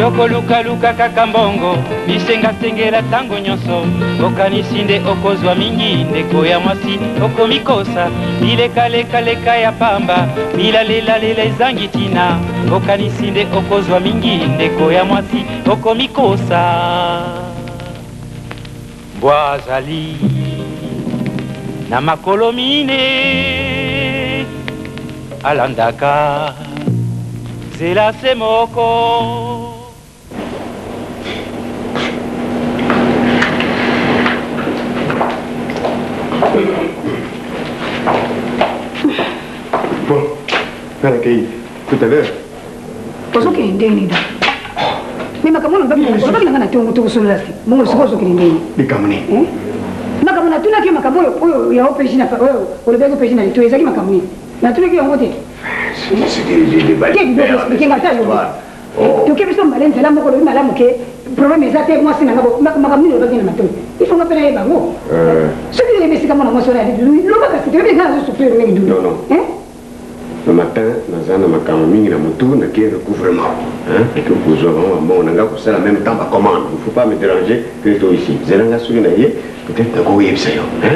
Tokoluka luka kakambongo bisenga sengela tango nyonso okanisi nde okozwa mingi ndeko ya mwasi okomikosa bileka ya pamba bilalelela ezangi tina okanisi nde okozwa mingi ndeko ya mwasi okomikosa bwazali na makolo mine alandaka zela se moko. Bon, Nanakai, tout à l'heure. Poso que ndeni da. Mais makamuna ngana tu solo lasi. Mungu sikoso que ndeni. Bikamuni. Makamuna tuna ki makamoyo oyo ya opejina pa oyo olebego pejina tu ezaki makamuni. Na tuna ki ngote. C'est que j'ai balles. Qui ngata yo. Tu ke biso malente la moko lo malamu ke problème ezate moi sina ngabo makamuni lo bagina mato. Il faut ngapela yeba ngo. Ce qui est mesika mona mosora de lui. Lo baka c'est bien ngana souffrir ngi du. Non. Le matin, nous avons ma caméra dans mon tour, nous avons recouvrement. Et que vous aurez bon, on a fait la même temps à commande. Il ne faut pas me déranger que toi ici. Vous allez souligner, peut-être que vous avez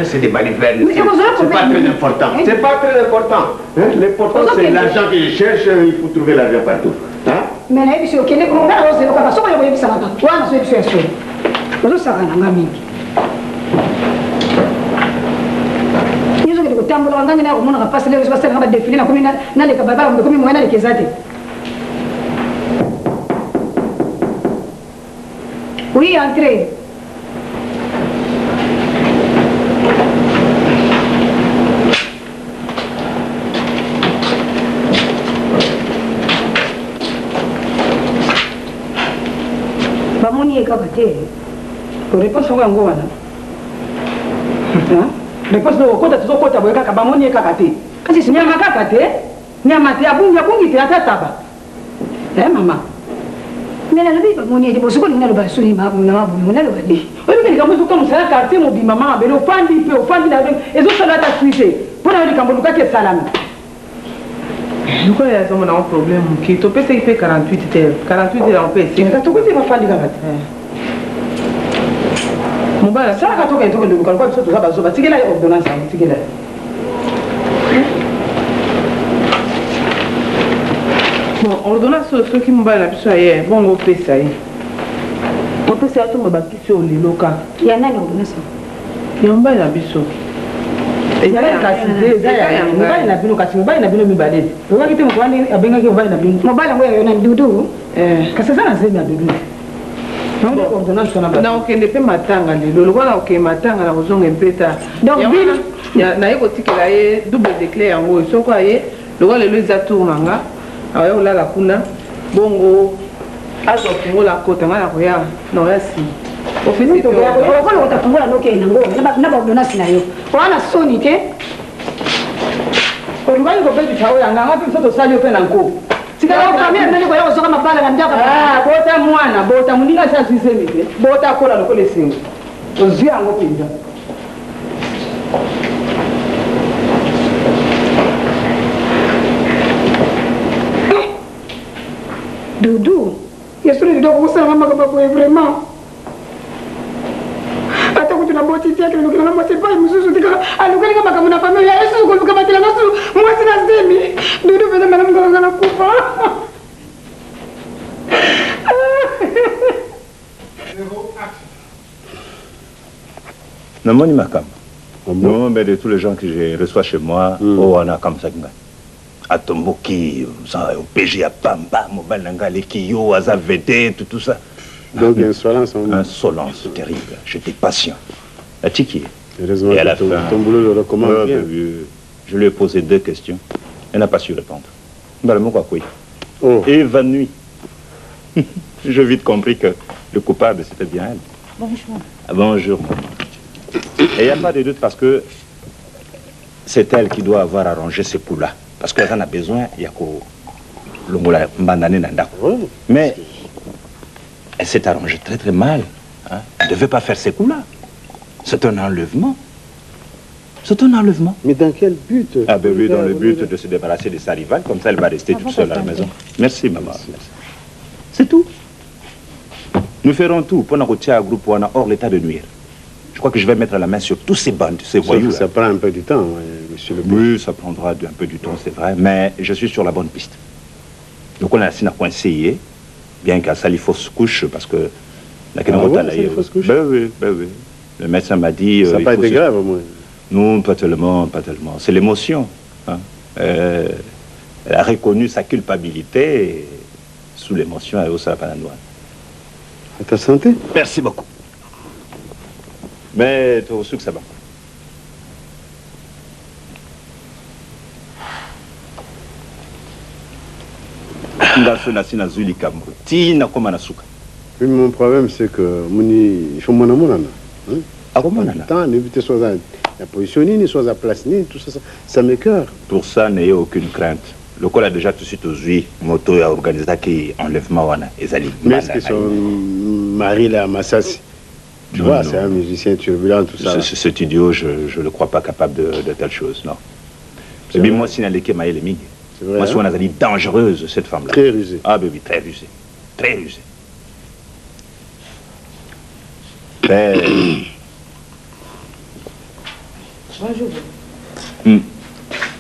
c'est des balivernes. C'est pas très important. C'est pas très important. L'important, c'est l'argent que je cherche. Il faut trouver l'argent partout. Mais là, monsieur, ok, on va rose, on va pas sauver le ça là. Toi, je suis sûr. Moi, ça va, nami. Tambola ngani na kumona kapasa leo sasa ngaba defile na 10 na le kababa mbe 10 mwana le kezate. Oui, entrez. Bamoni ekabate. Ko réponse ngo wana. Réponse no kota tuzokota boye kaka bamoni kaka te. Kasi nyama kaka te. Nyama te abungi te atataba. Mama. Mena lobi bamoni ebo soko nina loba suni ma na mabu mona loba di. Oyo meli kamuzu comme ça quartier mo bi mama belo fandi pe ofandi na ezo sala ta suite. Pona yoli kambo luka ke salami. Luka ya somo na un problème qui to pese fait 48 heures. 48 heures on peut essayer. Ka to ko te mafandi kaka. Mobile ça ka toka itoka nduka kwa biso tuzaba zoba tigela ordonnance tigela. Bon ordonnance ce qui mobile la biso hier bon go pesa yi. On peut ça tout mobaki sur les loka. Ya nani ordonnance? Ya mobile la biso. Et ya ka cité ya mobile na bino kasi mobile na bino mibale. Oka kite mkwani abenga ke mobile na bino. Mobile ngo ya na dudu. Kasi sana zemi ya dudu. Na okende pe matanga lelo lokola oke matanga na kozonga mpeta donc na ye kotikela ye double déclé yango soko aye lokola lelo eza tour nanga aye olala kuna bongo azwa fungola kota nga na koya na oya si ofisi okola otafungola noke nango na baordonnance na yo wana soni te olubali kopetusa oyo yanga mpe biso tosali yo mpe na nko sikala famille nani ko yozo kama bala ngandaka bota mwana bota muninga sa sisemi te bota kola lokole singo ozi yango pinda Dudu yesu ni dogo sana mama kama kwa vraiment ata kutuna boti tia kile lokina mama sepa mususu tika alukali kama kama na familia yesu ko kama tila nasu mwasi na zemi Dudu vile mama ngana kufa Non, mon Makam. Non, mais de tous les gens que je reçois chez moi, on a comme ça. À Tomboki, au PG, à Pamba, Mobile Nangali, Kiyo, Azavete, tout ça. Donc, insolence. Insolence terrible. J'étais patient. À Tiki. Et à la fin, ton boulot le recommande bien. Je lui ai posé 2 questions. Elle n'a pas su répondre. Évanoui. J'ai vite compris que le coupable, c'était bien elle. Bonjour. Bonjour. Et il n'y a pas de doute parce que c'est elle qui doit avoir arrangé ces coups-là. Parce qu'elle en a besoin, il y a mais elle s'est arrangée très très mal. Hein? Elle ne devait pas faire ces coups-là. C'est un enlèvement. C'est un enlèvement. Mais dans quel but? Ah ben oui, dans le but de se débarrasser de sa rivale, comme ça elle va rester toute seule à la maison. Merci maman. C'est tout. Nous ferons tout pour nous retirer à groupe pour hors l'état de nuire. Je crois que je vais mettre la main sur tous ces bandes, ces voyous. Ça prend un peu du temps, monsieur le Oui, ça prendra un peu du temps, c'est vrai, mais je suis sur la bonne piste. Donc on a assis à conseiller, bien qu'à ça, il faut se coucher parce que la fausse couche. Ben oui. Le médecin m'a dit. Ça n'a pas été grave, au moins. Non, pas tellement. C'est l'émotion. Hein. Elle a reconnu sa culpabilité et sous l'émotion, elle a aussi la pananoire. À ta santé? Merci beaucoup. Mais tu as reçu que ça va. Oui, mon problème, c'est que il faut mon amour. Tant éviter soit la position, ni soit la place, ni tout ça, ça m'écoeure. Pour ça, n'ayez aucune crainte. Le col a déjà tout de suite aux huit moto et organisé qui enlèvement et mais est-ce que son mari là, Massassi, tu vois, c'est un musicien turbulent, tout ça. Cet idiot, je ne le crois pas capable de telle chose, non. Et bien moi, si n'a les maïs les mig. Moi, si on a dit dangereuse, cette femme-là. Très rusée. Ah, ben oui, très rusée. Très rusée. Ben... Bonjour.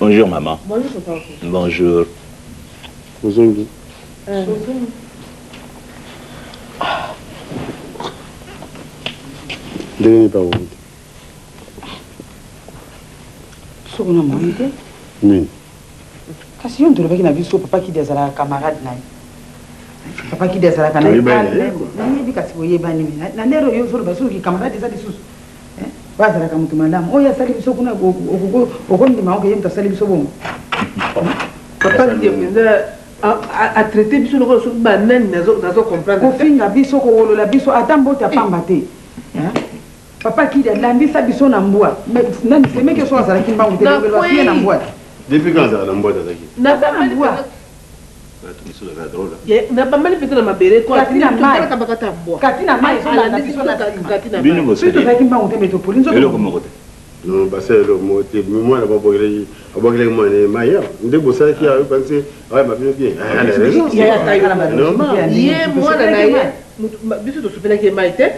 Bonjour, maman. Bonjour, papa. Bonjour. Bonjour. Devenez pas où. Sokona monite. Oui. Kasi yon tolobaki na biso papa ki desala camarade na ye. Papa ki desala kana ye. Na yebi kasi boyebani na lero yo solo baso ki camarade za lisusu. Bazala ka mutu malamu. Oya sali biso kuna okondima oke yemta sali biso bomo. Papa ki yemza a traiter biso loko so banane nazo comprendre. Ko finga biso ko wolola biso atambote apamba te. Papa qui a l'ambisa biso na mbwa. Mais nani seme ke so azala kimba ngute ngelo fie na mbwa. Depuis quand ça na mbwa tazaki? Na ba mbwa. Na ba mali pete na mabere ko atina mai ka bakata mbwa. Katina mai so na biso na katina. Bino mo sedi. Biso kimba ngute meto polinzo. Elo ko mokote. Non, bah c'est le mot. Moi là pas boire moi les maillots. Ndé bossa qui a pensé ouais m'a bien. Il y a taille na ba. Yé moi na ye. Biso to supela ki maite.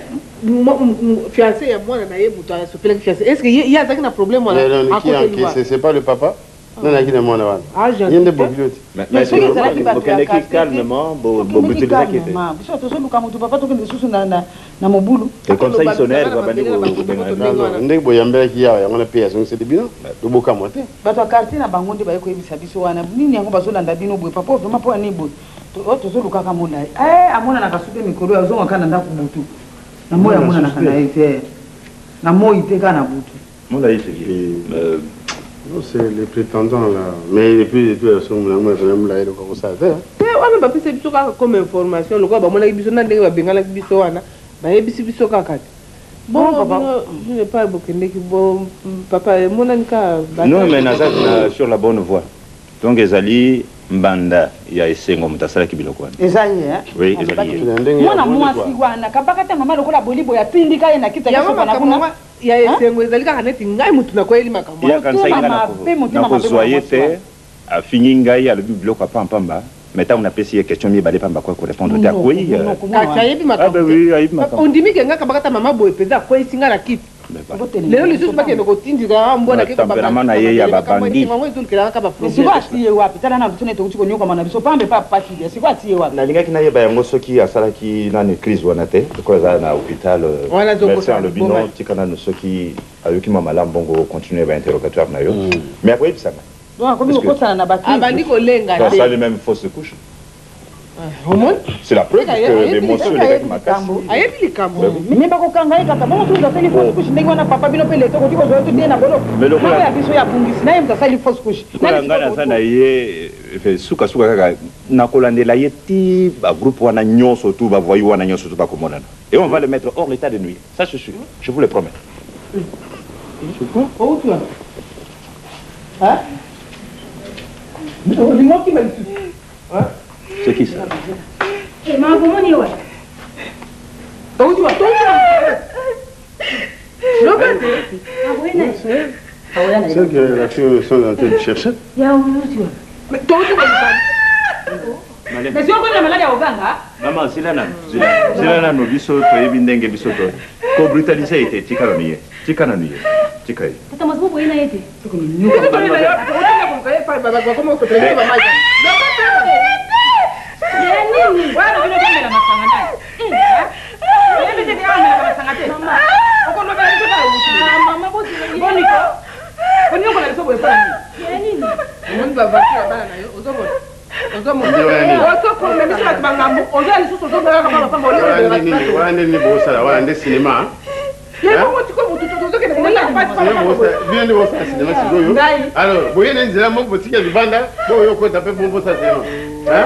Fiancé ya moi na ye muta supela ki fiancé. Est-ce que il y a un problème là? Non, qui c'est pas le papa. Non, là qui est moi là. Ah, j'ai. Il y a des bogulotes. Mais c'est calmement, beaucoup ça qui était. Biso to so luka mutu papa to kende susu na mobulu. Et comme ça ils sonnaient va bandi ndé boyambela ki ya ngona paya so c'est bino. To boka moté. Bato quartier na bango nde ba ko yebisa biso wana. Nini yango bazolanda bino boye papa vraiment po ani boye. To so luka ka mona. Amona na kasupe mikolo ya zonga kana ndaku butu. Na moya mona na kana ite. Na moyi te kana butu. Mona ite. Non, c'est les prétendants là. Mais depuis les deux sont là, moi je l'aime là, donc on savait. Ouais, mais c'est biso comme information, le quoi ba mona biso na ndenge ba bengala biso wana. Ba yebisi biso kakati. Bon, papa, je n'ai pas bokende ki bon papa mona nika. Non, mais Nazat sur la bonne voie. Donc Ezali Mbanda ya esengo mutasala kibiloko wana. Ezali Oui, Ezali. Mwana mwasi wana kabakata mama lokola bolibo ya tindika ye na kita kiso bana kuna. Ya esengo ezali kaka neti ngai mutu na koyeli makambo. Ya kanisa ingana na ko soyete a fini ngai a le biloko pamba. Maintenant on a payé question mi balé pamba quoi répondre ta oui. Ka yebi makambo. Ah ben oui, ayebi makambo. On dimi ke nga kabakata mama boye peza ko isinga la kit. Lelo lisusu bakende kotindika mbona ke kabakata. Temperament ye ya babandi. Ngo izulukela ka ba problème. Siko atiye wapi tala na tune to kuchiko nyoka mana biso pambe pa pakide. Siko atiye wapi. Na lingaki na yeba yango soki asala ki na ne crise wana te ko za na hôpital. Wana zongo ça le bilan tikana no soki ayuki mama lambongo continuer ba interrogatoire na yo. Mais après ça. Donc comme ko sana na baki. Abandi ko lenga te. Ça le même fausse couche. C'est la preuve que l'émotion est avec ma casse. Ayebi likambo. Mais pas ko kanga e kata bon tout ça c'est fausse couche ndenge wana papa bino pele to ko tiko zo to na bolo. Mais le ya biso ya bungisi na yemta sali fausse couche. Ngana sana ye suka kaka na kolandela ye ti ba groupe wana nyonso tout ba voyou wana nyonso tout ba komona. Et on va le mettre hors l'état de nuire. Ça je suis. Je vous le promets. C'est quoi? Oh toi. Hein? Dis-moi qui m'a dit. Hein? C'est qui ça? Eh, maman, comment on y va? Oh, tu vas tomber. C'est que la fille sont en train de chercher. Mais toi, tu vas Mais si on connaît la maladie au Ganga. Maman, c'est là, nous biso, toi, bindenge biso, toi. Ko brutaliser était, tika la nuit. Tika la nuit. Tika. Tata mas bobo ina yete. Alors, vous voyez, vous avez un petit peu de bande, vous avez un peu de bon ça.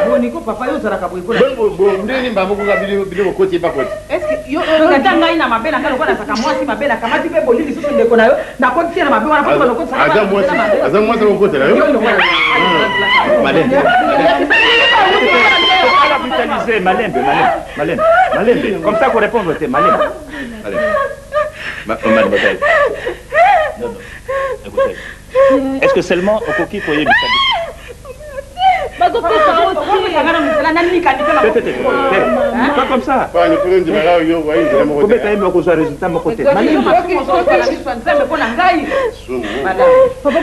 Boniko papa yo zara ka boy ko. Bon, ndeni mbambo ko kabili bilo ko ti pa ko. Est-ce que yo ngata ngai na mabela ngalo kwa saka mwasi mabela kama ti pe bolili susu ndeko na yo na ko ti na mabela wana ko ko saka. Azam mwasi ko ko tela yo. Malembe. Comme ça qu'on répond au thème, Malembe. Allez. Mademoiselle. Non. Écoutez. Est-ce que seulement au coquille pour y aller? Pas comme ça. Pas le problème de la yo, voyez, je me retrouve. Comment tu as un résultat mon côté? Papa,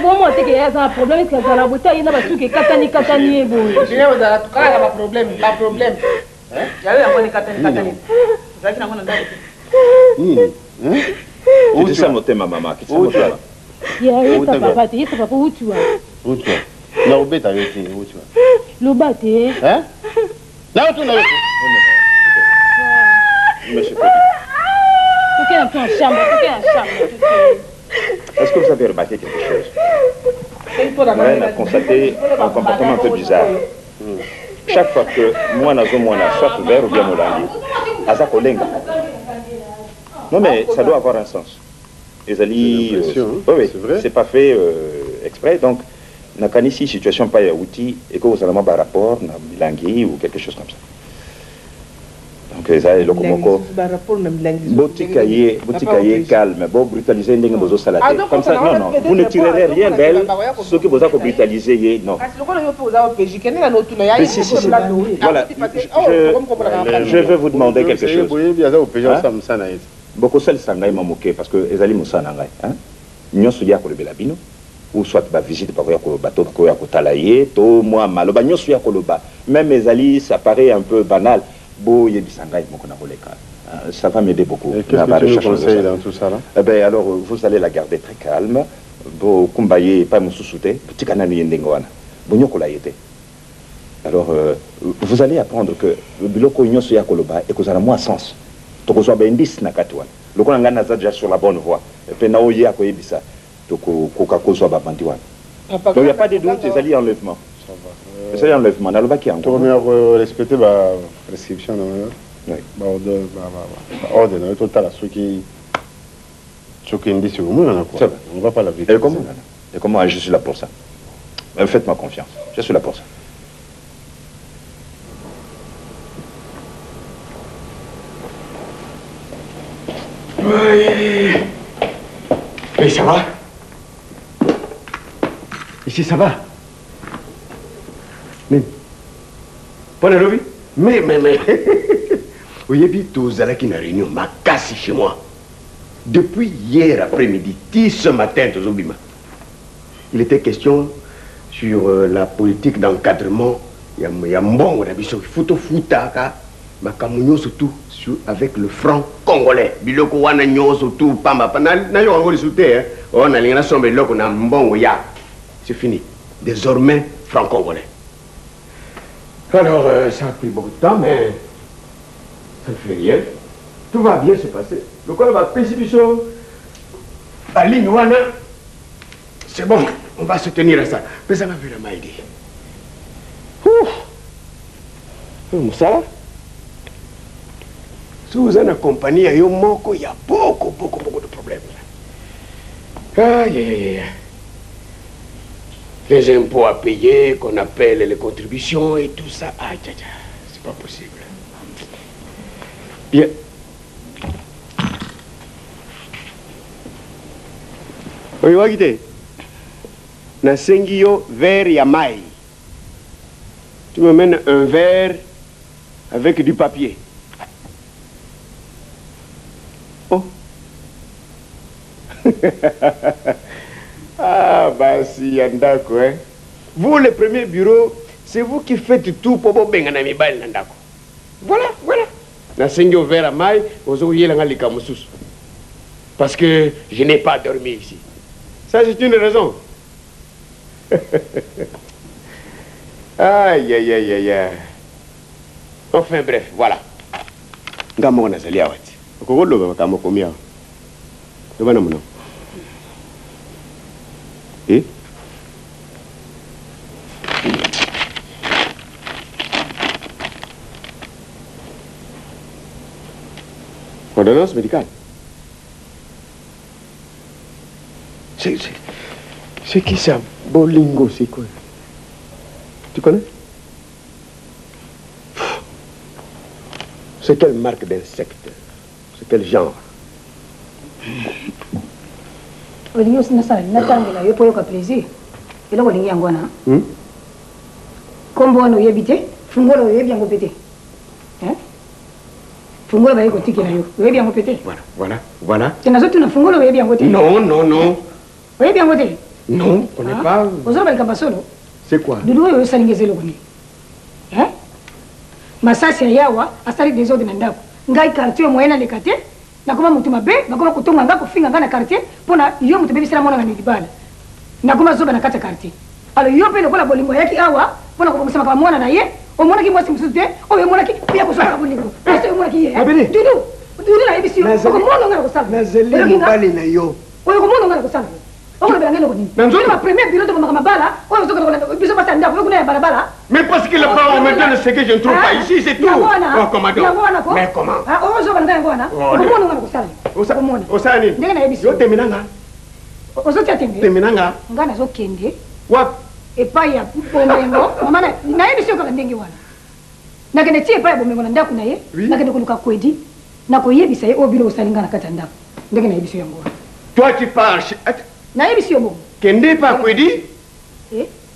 bon, moi, c'est qu'il y a un problème, c'est que la bouteille, il y a un truc qui est katani. Je vais vous dire, il y a un problème, pas problème. Il y a un katani. Tu dis ça, mon thème, maman. Il y a un papa, il y a un papa, où tu vas? Où tu vas? Là, où tu vas? Où tu vas? Le bâté. Hein? Là où tu vas? Monsieur Faut un peu en chambre, Est-ce que vous avez remarqué quelque chose? On a constaté un comportement un peu bizarre. Chaque fois que moi, soit ouvert ou bien molangi, Aza Kolenga. Non, mais ça doit avoir un sens. Les alliés, oui, c'est pas fait exprès. Donc, n'a qu'à ici situation pas outil et que vous avez un rapport, n'a bilingue ou quelque chose comme ça. Donc, les alliés, le comoko, botikaye calme, bon brutaliser n'engagez pas salade. Comme ça, non, vous ne tirerez rien d'elle. Ce que vous avez brutalisé, non. Voilà, je veux vous demander quelque chose. Beaucoup de gens m'ont moqué parce que les alliés m'ont sanangai. Nous sommes là pour le Belabino. Ou soit ba visite par le bateau pour le talaye, to moi malo ba nyosu ya koloba. Même mes alliés, ça paraît un peu banal. Bo yebisangai moko na boleka. Ça va m'aider beaucoup. Qu'est-ce que tu nous conseilles dans tout ça là? Eh ben alors vous allez la garder très calme. Bo kumbaye pas mususute, petit kanani yendengwana. Bo nyokola yete. Alors vous allez apprendre que le biloko nyosu ya koloba et que ça a moins sens. To ko so ba indice na katwa. Loko nga na déjà sur la bonne voie. Et puis na oye akoyebisa. Donc, il n'y a pas de doute, les alliés enlèvement. Les alliés enlèvement, on a le bac qui est en cours. Tu respecter la prescription. Oui. Ordre, tout à l'heure, ceux qui disent que on ne va pas la vite. Et comment je suis là pour ça? Faites-moi confiance, je suis là pour ça. Oui. Et ça va? Ici, ça va. Mais. Pas la lobby? Mais. Vous avez vu tous à la réunion, m'a cassé chez moi. Depuis hier après-midi, ce matin, il était question sur la politique d'encadrement. Il y a un bon, on a vu sur photo foutaka, ma camougnon surtout avec le franc congolais. Biloko wana nyo surtout pamba na yo ngoli souté on a lingana sombe loko na mbongo ya. C'est fini. Désormais franc congolais. Alors ça a pris beaucoup de temps mais ça ne fait rien. Tout va bien se passer. Le quoi va précipitation à ligne wana. C'est bon, on va se tenir à ça. Mais ça va vraiment aider. Ouf. Ça si vous êtes accompagné à Yomoko, il y a beaucoup de problèmes. Aïe. Les impôts à payer, qu'on appelle les contributions et tout ça. Aïe, c'est pas possible. Bien. Oui, na sengio vers Yamai. Tu me mènes un verre avec du papier. Oh. Ah, bah si, Yandako, hein. Vous, le premier bureau, c'est vous qui faites tout pour vous benga na mibali Nandako. Voilà, voilà. Na sengi au verre à maille, aux ouvriers la ngalika moussous. Parce que je n'ai pas dormi ici. Ça, c'est une raison. Aïe, aïe, aïe, aïe, aïe. Enfin, bref, voilà. Ngamo na zalia wati. Okogolo kama komia. Dobana muno. Eh? Ordonnance médicale. C'est qui ça? Bolingo, c'est quoi? Tu connais? C'est quelle marque d'insecte? C'est quel genre? Bolingo, c'est ça. Natangela, yo pour le plaisir. Et là, bolingo yangwana. Comme bon, yo habité, fungolo yo bien répété. Hein? Fungolo va y côté qui là yo. Yo bien répété. Voilà. Tu n'as aucune fungolo yo bien côté. Non. Yo bien côté. Non, on n'est pas. Vous avez le capasolo. C'est quoi? Doudou yo salingezelo kuni. Hein? Masasi yawa asali des autres ndako. Ngai quartier moyena le quartier. Nakoma mutu mabe, nakoma kutonga ngako finga ngana quartier pona yo mutu bebisela mwana ngani dibala. Nakoma zoba na kata quartier. Alors yo pe lokola bolingo yaki awa pona ko kusema kama mwana na ye, o mwana ki mwasi msute, o yo mwana ki pia kusaka bolingo. Est-ce yo mwana ki ye? Doudou na ebisi yo. Ko mwana ngana kusala. Na zeli mbali na yo. Oyo ko mwana ngana kusala. Ma première bureau de Mamabala, mais parce que le parent me donne ce que je ne trouve pas ici, c'est tout. Oh, commandant. Mais comment? Osani. Yo teminanga. Teminanga. Ngana zo kende. What? Et pas ya bomengo. Mama na ebisio kala ndenge wana. Na kende tie pa ya bomengo na ndaku na ye. Na kende kuluka kwedi. Na ko yebisa ye obilo osalinga na kata ndaku. Ndenge na ebisio yango. Toi tu parles. Na ebisio bon. Kende pa kwedi?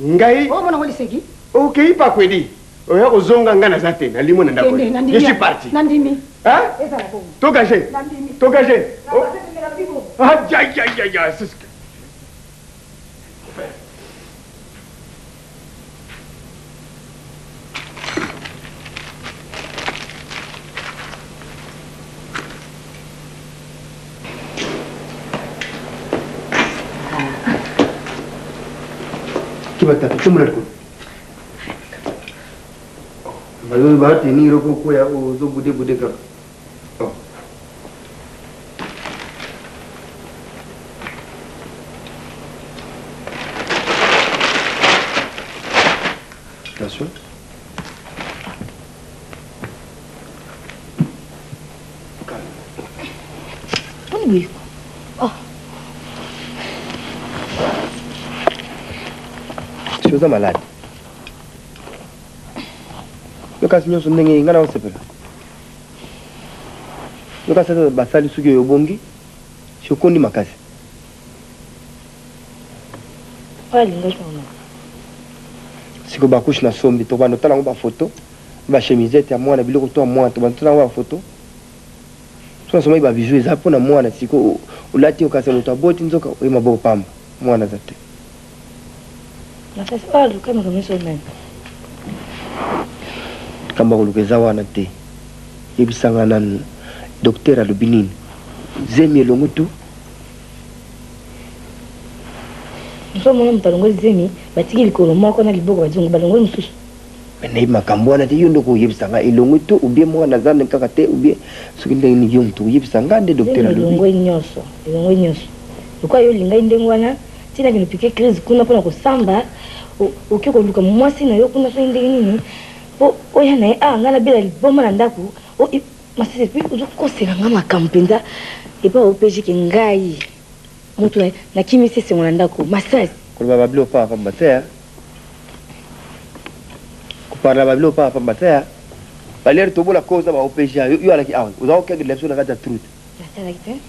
Ngai. Oh mona ngoli seki. OK pa kwedi. Oya ozonga ngana zate na limo na ndako. Je suis parti. Nandimi. Hein? Togagé. Nandimi. Togagé. Ah ya. C'est ce que... Attention. Oui. Oh. Tu es malade. Le cas de nous, n'est pas possible. Le cas de Basali Sugi Obongi, je connais ma case. Si vous avez une sombre, vous avez une photo, vous avez une chemisette, vous avez une photo, vous avez une photo. So soma iba visual zapo na mwana siko ulati ukasema utaboti nzoka wema bo pamba mwana zate. Na sasa alu kama kameso nani. Kamba kulukeza wana te. Yebisanga nan docteur alubinini. Zemi longutu. Nso mwana mtalongo zemi batiki likolo moko na liboko bazungu balongo mususu. Mene makambwana te yondo ko yebisanga ilongutu ubie mwana zane kakate ubie sukinde ni yontu yebisanga de docteur alubinini. Ilongo nyoso. Ukwa yo linga indengwana tina kinopike crise kuna pona kusamba ukiko luka mwasi na yo kuna so indenge nini. Oya na ngala bila liboma na ndaku masese pi uzokosela ngama kampenda epa opeji ke ngai mutu na kimi sese ngona ndaku masase ko bablo pa batea ko parla bablo pa batea baler to bola cause ba opeji yo ala ki awu uzawo ke de lepso na kata truth natala kite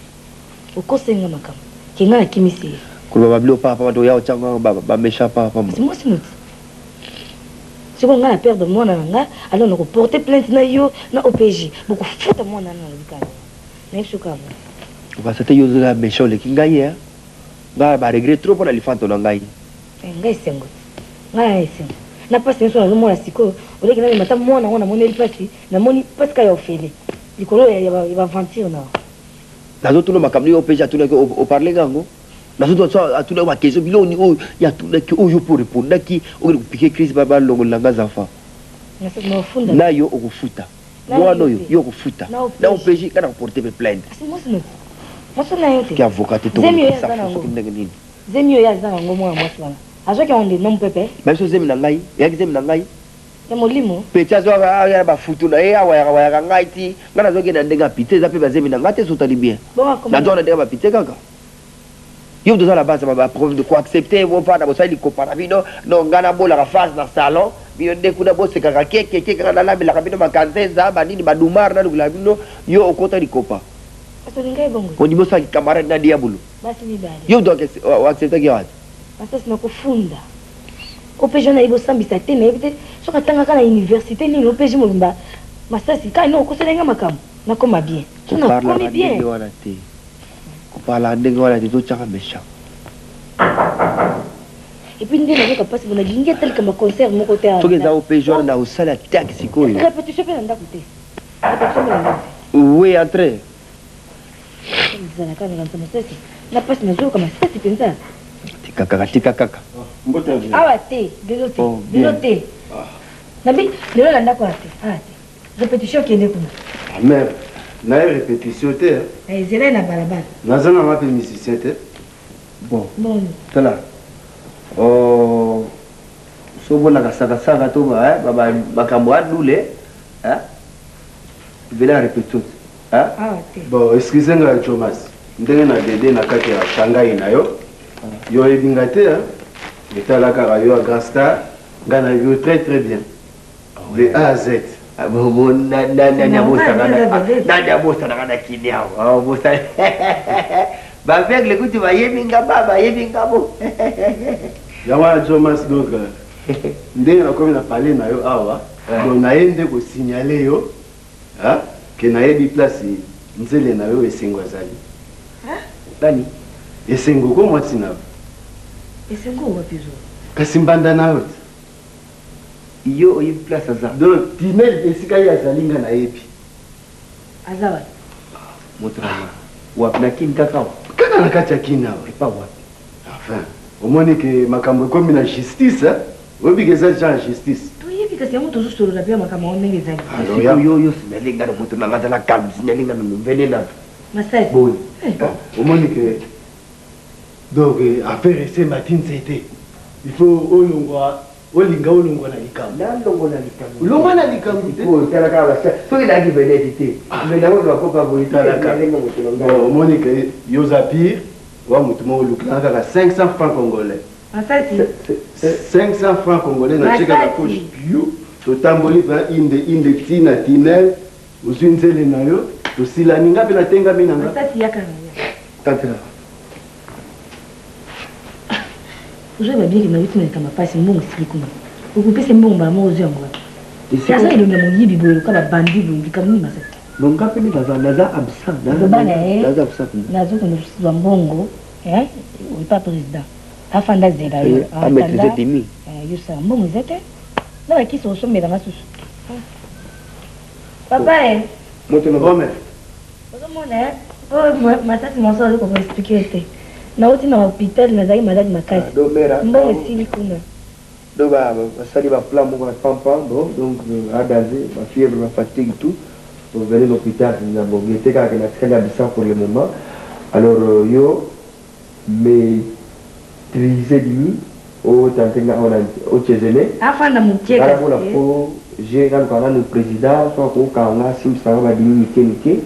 ukosela ngama kam ke ngala kimi sese ko bablo pa do ya ochanga ba mesha pa mutu Si on a perdre moi nanga, alors on porter plainte na yo na OPJ. Beaucoup foutre moi nanga na mais je comme. Va c'était yo la méchant le kingaye hein. Ba regret trop pour l'éléphant na ngai. Ngai sengo. Ngai sengo. Na pas senso na moi siko, o le kina mata moi na ona mona il pati, na moni pas ka yo fele. Likolo ya va aventure na. Na zo tout le makamni OPJ tout le au parler gango. Na zo à tout le ma question bilo ni o ya tout le qui o yo pour répondre qui o piquer crise baba longo langa zafa. Na yo okufuta. Moi no yo okufuta. Na OPJ kana porter plainte. Moi c'est là yote. Qui avocat tout. Zemio ya zana ngo moi mwana. Azo ki on de nom pepe. Même so zemi na ngai, ya zemi na ngai. Ya molimo. Pecha zo ya ba futu na ya ngai ti. Ngana zo ke na ndenga pite za pe ba zemi na ngate so tali bien. Na zo na ndenga ba pite kaka. Yo doza la base ba preuve de quoi accepter vont pas na bo sali kopara bino no ngana bola ka face na salon bino de kuna bo se kaka keke kana la bila kabino makanzeza ba nini ba dumar na lugula bino yo okota likopa. Atolingai bongo. Ko dibo sa camarade na diabolo. Basi ni bali. Yo doit accepter kia watu. Basi sina kufunda. OPJ na ibo sambisa te na ebite so katanga kana université ni OPJ mulumba. Masasi kai no koselenga makamu. Na koma bien. So na koma bien. Parla ndenge wana tout chaka méchant. Et puis ndenge na kapasi bona lingi tel comme concert mon côté. To que za OPJ na usala taxi ko yo. Répétition pe nda côté. Répétition pe nda. Oui, entrer. Zana kana nganta masasi. Na pasi na zo kama sasi penza. Tika kaka. Mbota bien. Awa te, dénoté. Nabi, lelo landa kwa te. Ah te. Répétition qui est kuna. Mais na répétition te. Zela na balabala. Nazana ma pe musicien te. Bon. Bon. Tala. Oh. So bona ka saka to ba baba makambo adule. Vela répétition. Ah te. Bon, excusez-moi Thomas. Ndenge na dede na kati ya Shanghai na yo. Yo ebinga te hein. Etala ka yo a Grand Star. Ngana yo très bien. De A à Z. Bon na bosta na kinia. Oh bosta. Ba avec le coup va yeminga baba yeminga bo. Yawa Thomas donc ndenge na komi na parler na yo awa. Donc na yende ko signaler yo. Hein? Que na yebi place nzele na yo esengo azali. Dani esengo ko mwati na. Esengo wapizo. Kasimbanda na yo. Yo oyi place aza. Donc tinel esika ya zalinga na yebi. Azawa. Motrama. Wapna kin kakao. Kana na kati ya kina we pas wapi. Enfin, omoni ke makambo komi na justice, hein? Obi ke za justice. Kasi yangu tozo solo la pia makama onenge zali. Alors yo sinalinga na mutu na ngata la calme sinalinga na mbele na. Masai. Bon. Omoni ke donc affaire c'est matin c'était. Il faut olongwa na likambo. Na longo na likambo. Olongwa na likambo. Ko tala ka ba. So ila ki benedite. Mais na ngo ko pa bolita la ka. Omoni ke yo zapir wa mutu mo lukana ka 500 francs congolais. Masai. 500 francs congolais na cheka la poche bio. Totamboli va inde tina tinel uzinzele na yo tosila ninga pe na tenga minanga. Masai yaka. Tantela. Uzo ba bien que na yutu na kama pasi mbongo sikuna. Ukupese mbongo ba mo uzo yango. Sasa ile ndio mwibi bwelo kama bandi bwelo kama nini Masai. Bonga pe ni naza absent. Naza absent. Nazo kuna mbongo, ou pas président. Afanda zela yo. Maîtrise demi. Yo sa mbongo zete. Na ki so sombe na susu. Papa Moto na bome. Bozomona oh matati monso ko expliquer te. Na oti na hôpital na zai malade makasi. Mbongo sili kuna. Do ba sali ba plan mo na pampa bon donc adazé ma fièvre ma fatigue tout. Pour venir à l'hôpital, nous avons été quand on a très absent pour le moment. Alors yo maîtrisé lui au tantenga au Tchezele. Afanda mutieka. Ala la po j'ai quand le président soit ko ka on a sim ça va diminuer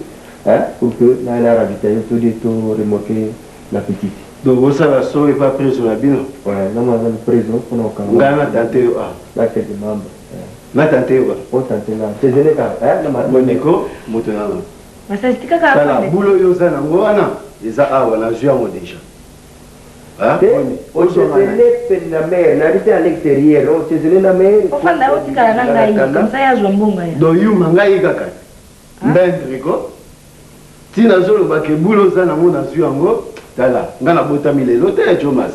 hein pour que na la ravitailler tout de tout remorquer la petite. Donc vous ça va so et pas pris sur la bino. Ouais, non mais le président on a quand ngana tante ah. La tête de membre. Na tante wa. On tante là. Tchezele ka na Moneko moto na. Masai tika ka. Sala bulo yo sana ngwana. Eza awa na jua mo déjà. Hein? On se tenait la mer, n'habite à l'extérieur, on se tenait la mer. Enfin, là, on dit qu'à la langue, comme ça, il y a un bon gars. Donc, you mangai kaka. Mbendriko. Si nazolo ba ke bulo za na mona zu yango, tala, ngana botami lelo te Jomas.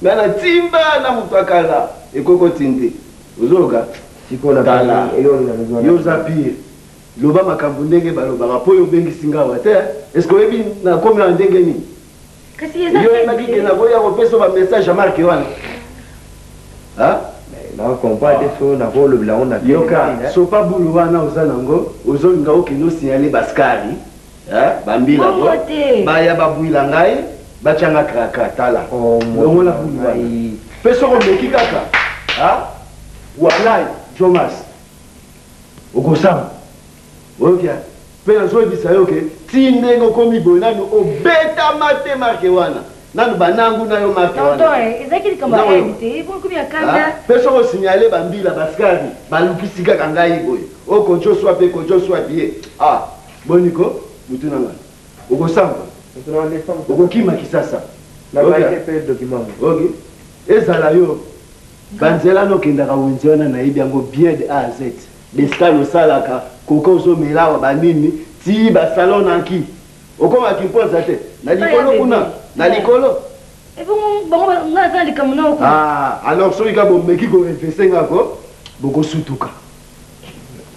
Ngana timba na mutakala, ekoko tinde. Ozoka sikola tala. Yo zapi. Loba makambo ndenge baloba po yo bengi singawa te. Est-ce que ebi na komi na ndenge ni? Kasi yeza. Yo emaki ke na boya ko peso ba message à marquer wana. Hein? Na compare so na ko lobila on a. Yoka, so pa bulu wana ozanango, ozolinga okino signaler baskari. Bambila ko baya babuila ngai bachanga kraka tala ngona bulwa peso ko meki kaka wallahi Jomas okosama okia pena so bisa yoke tinde ngokomi bonano obeta mate marke wana nanu banangu nayo marke wana non ezaki kama edite ipo kubia kanda peso ko signaler bambila baskari balukisika kangai boy okojo swa pe kojo swa bien boniko mutuna ngana ukosamba ukokima kisasa okay ezala yo banzela nokendaka wenze wana nayebi yango bien de A à Z descal osalaka koko ozomelawa banini ti basalon nanki okomaki mpoza te na likolo kuna na likolo alors soki ka bomeki koinveste ngako bokosutuka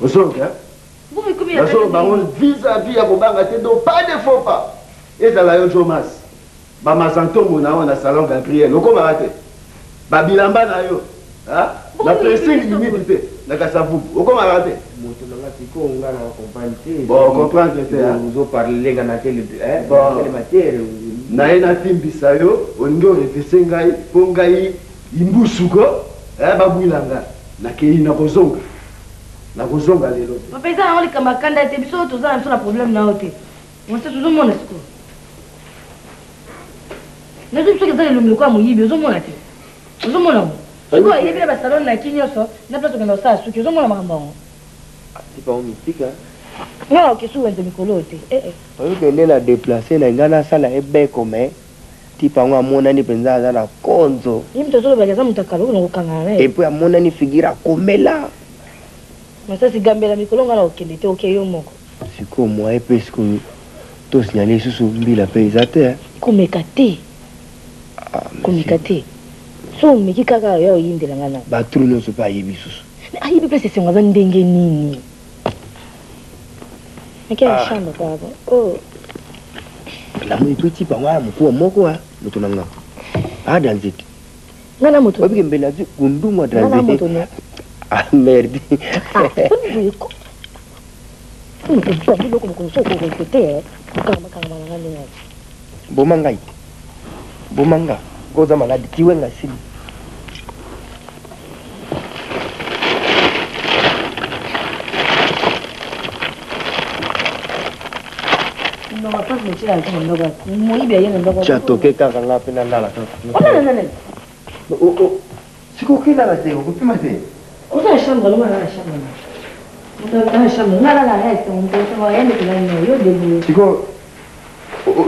osoka Nazo bango vis-à-vis ya kobanga te donc pas de faux pas. Ezala yo Jomas. Ba mazantongo na wana salon Gabriel. Okoma te. Ba bilamba na yo. La pressing limite te. Na kasavu. Okoma te. Moto na tiko ngana comprendre. Bon, comprendre te. Vous parlez ngana tele quelle matière. Na ena timbisa yo, oningo refese ngai, po ngai imbusuko, ba bilanga. Na kei na kozonga. Na kuzonga lelo. Papa eza oli kama kanda te biso toza na problème na hote. On se tuzo mona siko. Na tuzo ke zali lumiko kwa muyibi ozo mona te. Ozo mona mo. Siko yebi ba salon na kinyoso na plato kenda sa suki ozo mona makamba. C'est pas mystique hein. Non, ke su wende mikolo te. Oyo ke lela déplacer na ngana sala ebe comme tipa ngo amona ni penza za na konzo. Yimi tozo ba kaza mutakalo ngo kangana. Et puis amona ni figura komela. Masa si gambela mikolo ngala okende te okeyo moko. Siko moi epes ko to signaler susu mbila paysate. Komekate. Komekate. So meki kaka yo yindela ngana. Ba trou no so pa yebi susu. Ayibi place se ngwa ndenge nini. Mekia shamba baba. Oh. La mo ituti pa ngwa mko moko moto nanga. Danziti. Ngana moto. Wabi mbela kundu mo danziti. Ngana moto ne. Merde. Bomanga goza maladi tiwenga sili chatoke kaka ngapi na ndala siko kila la te kupima te Usa shamba lo mara shamba. Uta shamba ngala la resta un po so yende kulani yo debu. Siko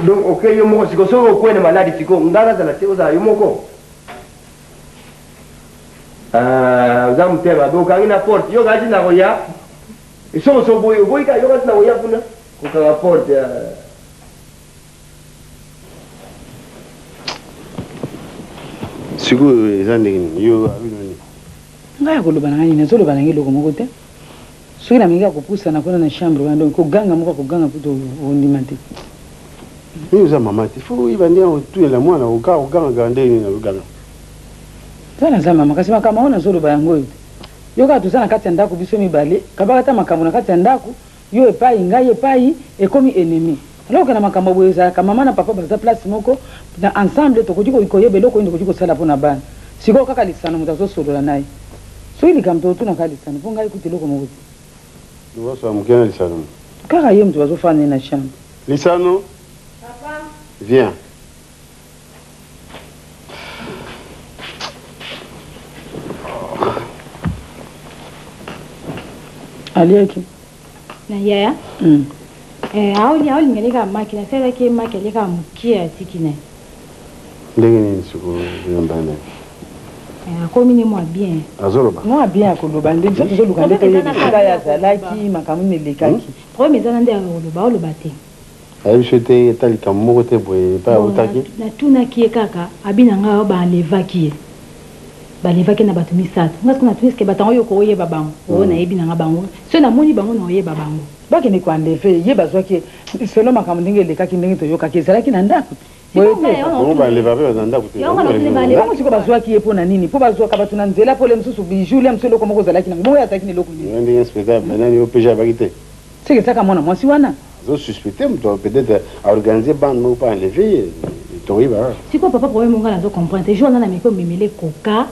donc okay yo moko siko so ko ene maladi siko ngala za la te uza yo moko. Za mteba do kangina porte yo gaji na goya. Iso so boy ka yo gaji na goya kuna. Ko ka porte Siko ezandeni yo abinoni. Ngaya koloba nani nazolo banangi loko moko te. Soki na mingi akupusa na kona na chambre wana donc koganga moko koganga puto ondima te. Yo za mama te fo ibandi tu la mwana oganga gandeni na oganga. Tana za mama kasi makama ona zolo bayango yote. Yo ka tuzana kati ya ndako biso mibale kabaka ta makambo na kati ya ndako yo epai ngai epai ekomi ennemi. Alors que na makambo boyeza ka mama na papa baza place moko na ensemble to kujiko ikoyebe loko ndo kujiko sala pona bana. Siko kaka lisana mutazo solola naye. So il kamto tuna kali sana ponga ikuti loko moko. Ndio sawa mkena lisano. Kaka yeye mtu wazofanya na shamba. Lisano? Papa. Viens. Alieki. Na yaya? Auli ngalika makina sasa ke makina leka mukia tikine. ndenge siko yambana akomi ni mwa bien azoloba mwa bien akoloba nde biso tozoluka nde toyebisika ya azalaki makambo nelekaki problème eza na nde oloba te ayebiso te eta likambo moko te boye epai autaki natunaki ye kaka abinanga oyo balevaki na bato misato ngasi natuniske batango oyo koyeba bango oyo nayebi nanga bango so namoni bango na oyeba bango bakende koandefe ye bazwaki selo makambo ndenge elekaki ndenge toyokaki ezalaki na ndako siko bazwaki ye mpo na nini mpo bazwaka bato na nzela pole mosusu bijou le mosu eloko moko ozalaki nango bongo azalaki na eloko seke esaka mwana mwasi wana azosuspecte moto peut-être aorganize bande moko mpo enleve tokoyeba sikoyo papa problème onga nazo comprendre jour nana meki omemele koka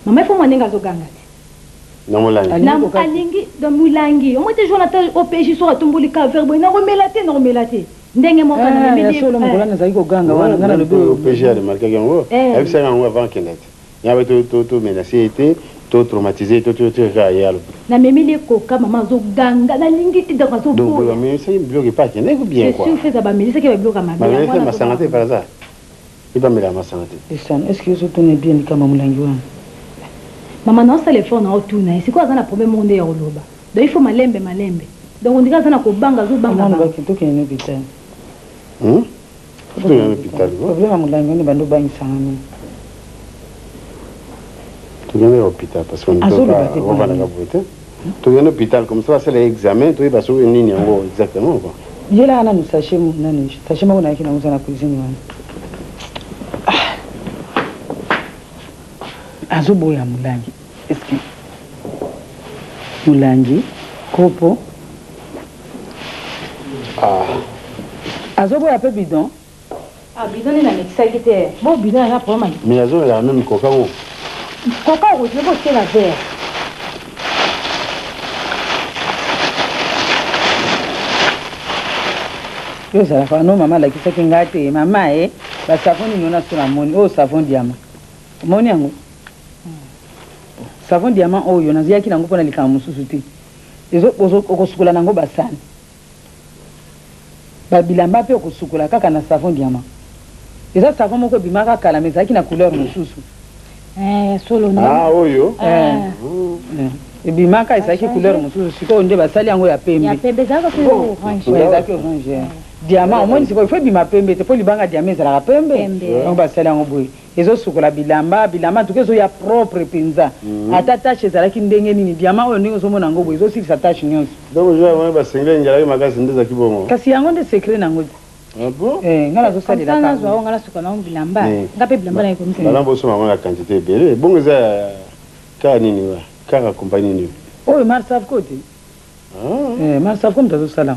mama ifo mwa ndenge azoganga te alingi na molangi omoi te jour nata opeji so atomboli caver boye nakomela te ndenge moko solo mokola nazalaki koganga wana nga nalobi opg aremarkaki yango ayebisaki yango avant kende te yabe tomenace ye te to traumatisé toka ye alobi namemeli koka mama azoganga nalingi te donc azomisaki biloko epa akende bien feza bamelisaki babiloko mabe masanga te par hasard ebamela masanga te est ce que ozotuna bien likambo molangi wana mama naosala effort na otuna ye sikoyo aza na problème moko nde ya koloba donc il faut malembe donc ondika aza na kobanga azobangabaki tokende hôpital hôpital problème ya molangi wana bando obangisanga mini tokende hôpital parce que ovandaka boye te tokende hôpital comme ça basala examen toyeba soki nini yango exactement quoi yelaka nanu sachet moko nayaki nango za na cuisine wana azoboya molangi eske molangi kopo azoboya mpe bidon bidon nde namekisaki te bo bidon eza problème mais azolaka même koka ngo koka okotile botela vert yo ozalaka wana mama alakisaki ngai te mama e basavon nini ona so namoni oyo savon diama omoni yango savon diamant oyo naziyaki nango mpona likambo mosusu te okosukola nango basani babilamba mpe okosukola kaka na savon diamant eza savon moko ebimaka kala mais ezalaki na couleur mosusu oyo ebimaka ezalaki couleur mosusu sikoyo nde basali yango ya pembe ezalaki orange diamant omoni sikoyo ifo ebima pembe te mpo libanga diamant ezalaka pembe donc basali yango boye ezosukola bilamba tuke ezoya propre mpenza ata tashe ezalaki ndenge nini diamant oyo ndenge ozomona yango boye ezosilisa tashe nyonso donc basengeli njalaki makasi nde ezalaki bongo kasi yango nde secret nango te nga nazosalelaka bosoma yango na quantité ebele bongo eza kaka nini wa kaka compagnie nini oyo marsavco te marsavco moto azosala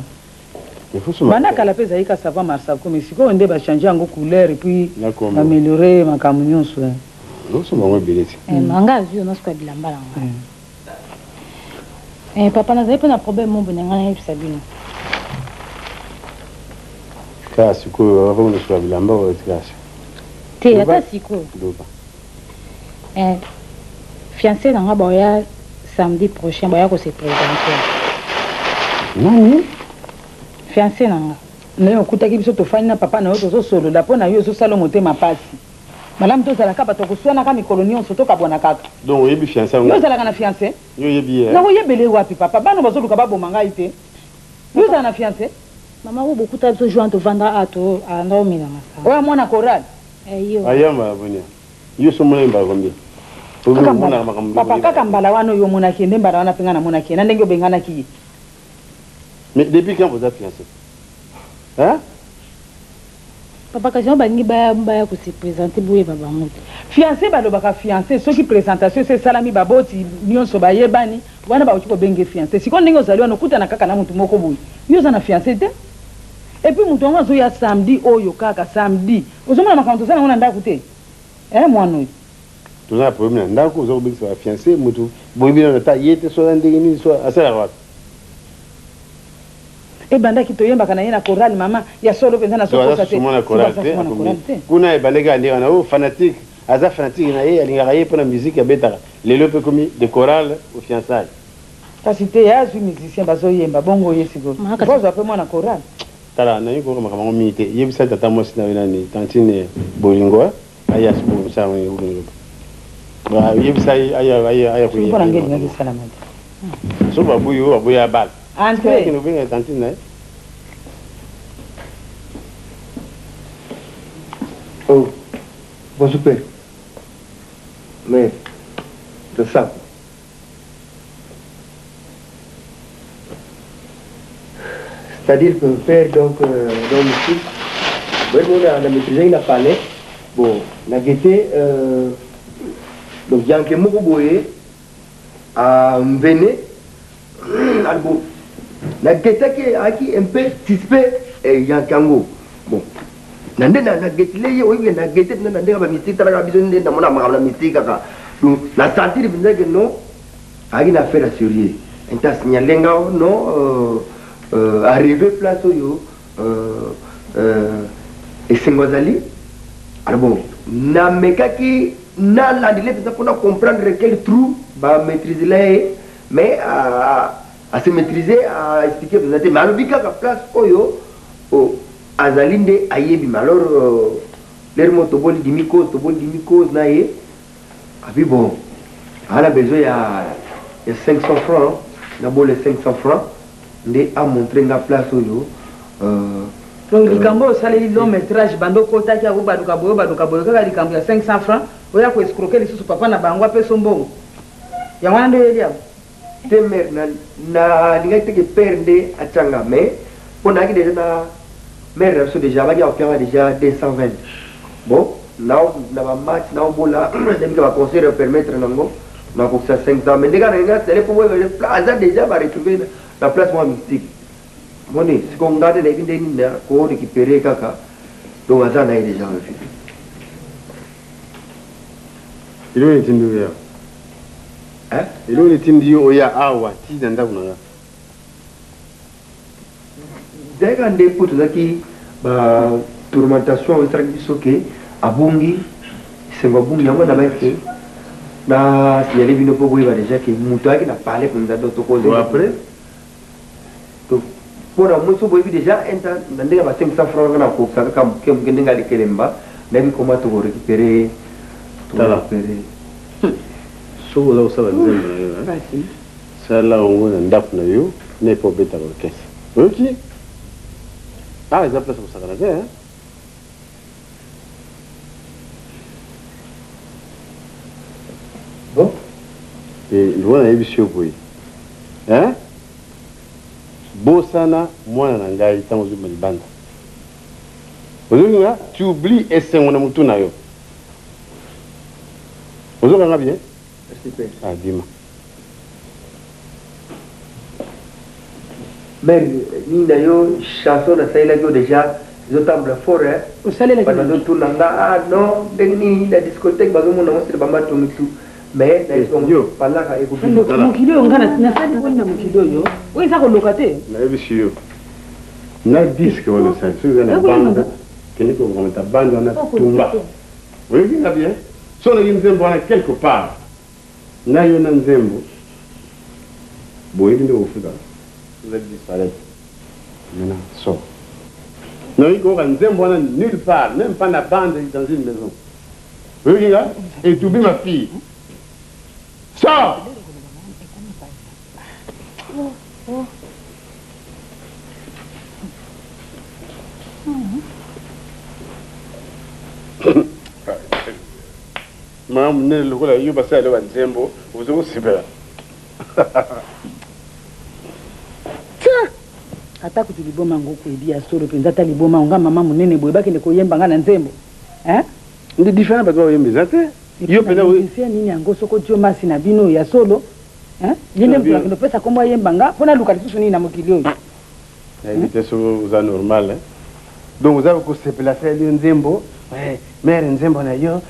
banda kala mpe ezalaki ka savon marsavco mais sikoyo nde bachange yango couleur epuis améliore makambo nyonso osoma yango ebele te manga azwi yo nyonso kwa bilamba nango papa nazali mpe na problème mombo na ngai nayebisa bino kaka sikoyo avakonosola bilamba oyo tikasi te ata sikoyo fiancé nanga baoya samedi prochain baoya kose présenter nani fiancé nanga naye okutaki biso tofandi na papa na yo tozosolola mpo na yo ezosala motema pasi malamu tozalaka bato koswanaka mikolo nyonso tokabwana kaka donc oyebi fiancé yo ozalaka na fiancé yo oyebi nakoyebele wapi papa bana bazoluka baboma ngai te yo ozala na fiancé mama ko bokuta biso joint tovanda ato anda omina masanga oyo mwana choral ayamba bonia yo somona mbala combien papa kaka mbala wana oyo omonaki nde mbala wana mpe nga namonaki na ndenge obenganaki ye mais depuis quand vous êtes fiancé papa kasi balingi baya kose présenter boyeba bango te fiancé balobaka fiancé soki présentation so esalami baboti nyonso bayebani wana bakoki kobenge fiancé sikoyo ndenge ozali wana okutana kaka na motu moko boye yo oza na fiancé te epuis motu yango azoya samedi oyo kaka samedi ozomona makambo tozala yango na ndako te mwana oyo toza na problème na ndako oza kobengisa bafiancé motu boyebi nano ata ye te soza ndenge nini so asalaka wapi ebandaki toyembaka na ye na chorale mama ya solo mpenza na sokosa te kuna ebaleka ndenge wana oyo fanatique aza fanatique na ye alingaka ye mpona musike abetaka lelo mpe komi de chorale au fiançaille kasi te ye azwi musicien bazoyemba bongo ye sikoyo ozwa mpe mwana chorale tala nayi kokamaka bango mingi te yebisa tata mwasi na yo nani tantine bolingo aya sibu sawa yugo ba yebisa aya ko Pour ngeli ngeli salama. so babu ya bal Entre. qui nous vient tantine Oh, bon super. Mais, c'est ça. C'est-à-dire que faire donc ici, on a maîtrisé, il a parlé. Bon, on a guetté, donc il y a un peu de boye à Mvene. Bon, on a guetté qui un peu suspect et il y a un kango. Bon. Nande na getile oyi na gete na nande ba mystique tala biso nde na mona ma mystique kaka donc la sentir binza que non ari na faire sérieux enta signaler nga non arriver place yo et singozali alors bon na mekaki na landile pour comprendre quel trou ba maîtriser là mais à se maîtriser à expliquer vous êtes mais alors bika place oyo azalinde ayebi alors l'air motoboli dimiko na ye abi bon on a besoin il y a 500 francs na bon les 500 francs ndé a montrer na place oyo donc likambo saleli long métrage bando kota ki abo baduka boyo kaka likambo ya 500 francs oya ko escroquer lisusu papa na bango apeso mbongo ya wana ndo yeli abo te mer na linga te perde achanga mais on a déjà na mais reçu déjà va déjà 220 bon là on a match là on bola donc va conseiller permettre nango na pour ça 500 mais déjà c'est pour le plaza déjà va retrouver la place moi mystique bon c'est qu'on garde les bindeni na ko récupérer kaka donc ça na déjà refusé il est tindu ya hein il est tindu oya awa ti danda kuna dès qu'on dépôt tout ça qui tourmentation extra qui soke abungi c'est un abungi yango na baike na signaler vino po boy va déjà que muto aki na parler comme ça d'autres causes après donc pour la muto boy déjà enta ndenge ba 500 francs na ko ka kam kem ngenga de kelemba na bi comment to récupérer so la usala nzembe sala ongo na ndap na yo ne po beta ko kesi ok. Ah, les appels sont ça hein? Bon. Et loin à Ebisio Boy. Hein? Bosana, moi, Nanga, il t'en a bande. Aujourd'hui, tu oublies et c'est mon amour na yo. Aujourd'hui, on a bien? Ah, dis-moi. Mais ni d'ailleurs chanson na saila yo déjà zo table forêt au salé la pendant tout nanga ah non deni la discothèque bazo mona mostre bamba to mitu mais yo pala ka eko ndo mukilo ngana na sali bonna mukilo yo oui ça ko lokate na ebisio na disque wala ça tu na banda keni ko ngomta banda na tumba oui bien bien so na nzembo na quelque part na yo na nzembo boy ndi ofuka vous êtes disparaître. Maintenant, sors. Non, il faut qu'on nulle part, même pas la bande dans une maison. Vous voyez là? Et tu oublies ma fille. Sors! Maman, le rôle, il va passer à l'Oanzembo, vous avez aussi bien. ata kuti liboma ngoko ebi asoro penza ata liboma nga mama munene boye bakende koyemba nga na nzembo hein ndi différent ba koyemba te yo pena we sia nini yango soko tio masi na bino ya solo hein yende mpona kendo pesa kombo yemba nga pona luka lisusu nini na mokili oyo était ça normal hein donc vous avez ko sepela faire nzembo mère nzembo na yo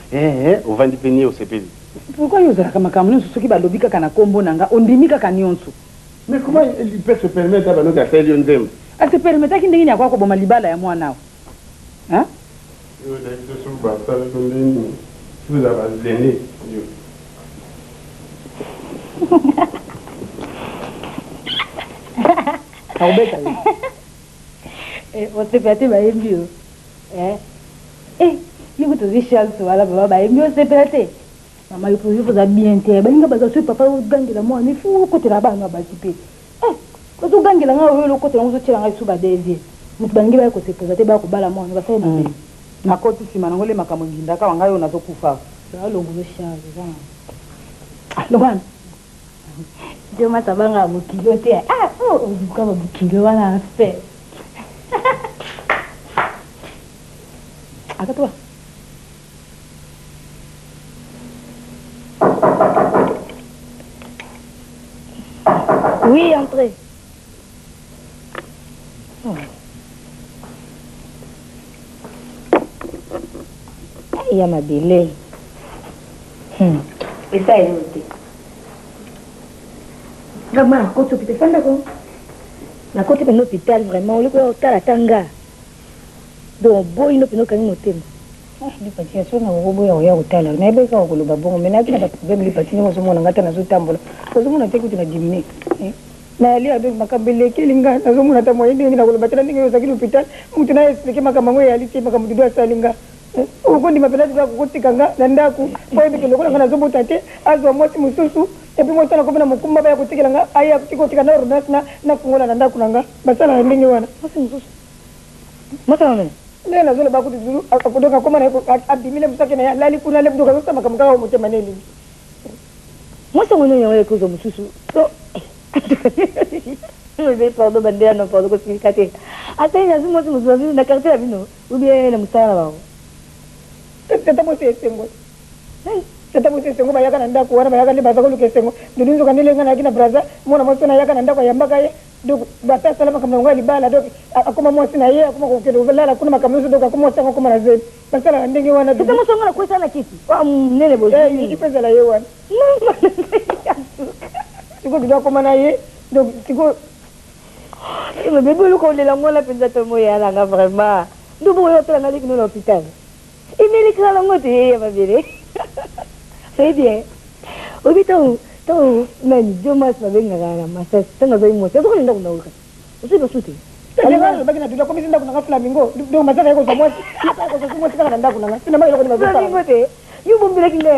on va dipenia au sepeli pourquoi yo zala kama kama nyonso soki balobi kaka na kombo nanga ondimi kaka nyonso. Mais comment il peut se permettre de faire un zem? Elle se permet qu'il n'y ait pas de malibala à moi now. Hein? Vous avez l'aîné. On s'est fait un bio. qui vous avez Charles voilà baba mieux c'est pété maman il faut bien te balinga baza papa gangi la moi il faut côté là bas na basipe ko to gangi la nga le côté on zo tira nga suba dezi mutu balingi ba ko se poser te ba ko bala moi ba fa na na koti sima ngole makambo nginda ka wangayo na zokufa lo ngo Charles ça lo ban je m'attendais mukilo te kama mukilo wana fait toi. Oui, entrez. Oh. Il y a ma belle. Et ça, elle est notée. Vraiment, la côte hôpital, d'accord? La côte de l'hôpital, vraiment, on le peut à la tanga. Donc, boy, nous pouvons quand même noter. Les patients sont au robot et au hôtel. On n'a pas qu'à le babon, mais n'a pas de problème. Les patients sont en gâteau dans ce tambour. Parce que mon attaque est diminuée. Mais aller avec ma cabelle qui linga, dans mon attaque moyen, il y a le bâtiment qui est à l'hôpital. Mouton a expliqué ma camarade et Alice, ma camarade doit salinga. Au fond, il m'a fait la côte Kanga, Landaku, pour éviter le rôle de la zobotate, à moi, si mon sous, et puis moi, je suis comme un kumba à côté de la Aya, qui côté Kana, n'a pas la Landakunanga, Basala and Linguana. Matan. Leo nazole ba kutuzuru akudoka kama na abimile msake na lali kuna lebu doka kama kama mmoja maneli. Mwasa ngono yao kuzo mususu. So. Je vais pas de bandera non pas de kosikate. Ata ina zumo mususu na carte ya bino. Ubie na musala bao. Tata mo sengo. Tata mo sengo ba yaka nanda kuwana ba yaka libaza ko lukesengo. Dudunzo kanile ngana kina braza mona mo sona yaka nanda kwa yamba kaye. Donc bata salama kama ngali bala donc akoma mwasi na yeye akoma kukendo velala kuna makamuzo donc akoma sanga kama na zetu basala ndenge wana tata mosonga na kwesa na kiti wa nene bozi ni pesa la yeye wana siko ndio koma na yeye donc siko mais bébé le ko le la ngola penza to moya la nga vraiment ndo bo yo tela na likino na hospital imeli kala ngote yeye babire c'est bien obito to nani jomas mabenga kana masa tanga zoi mo tso nda kunauka usibe suti alanga bagina tulo komisi nda kuna flamingo do masaka yako za mwasi yako za mwasi kana nda kuna sina mali yako ni mabisa flamingo te yu bombe kinga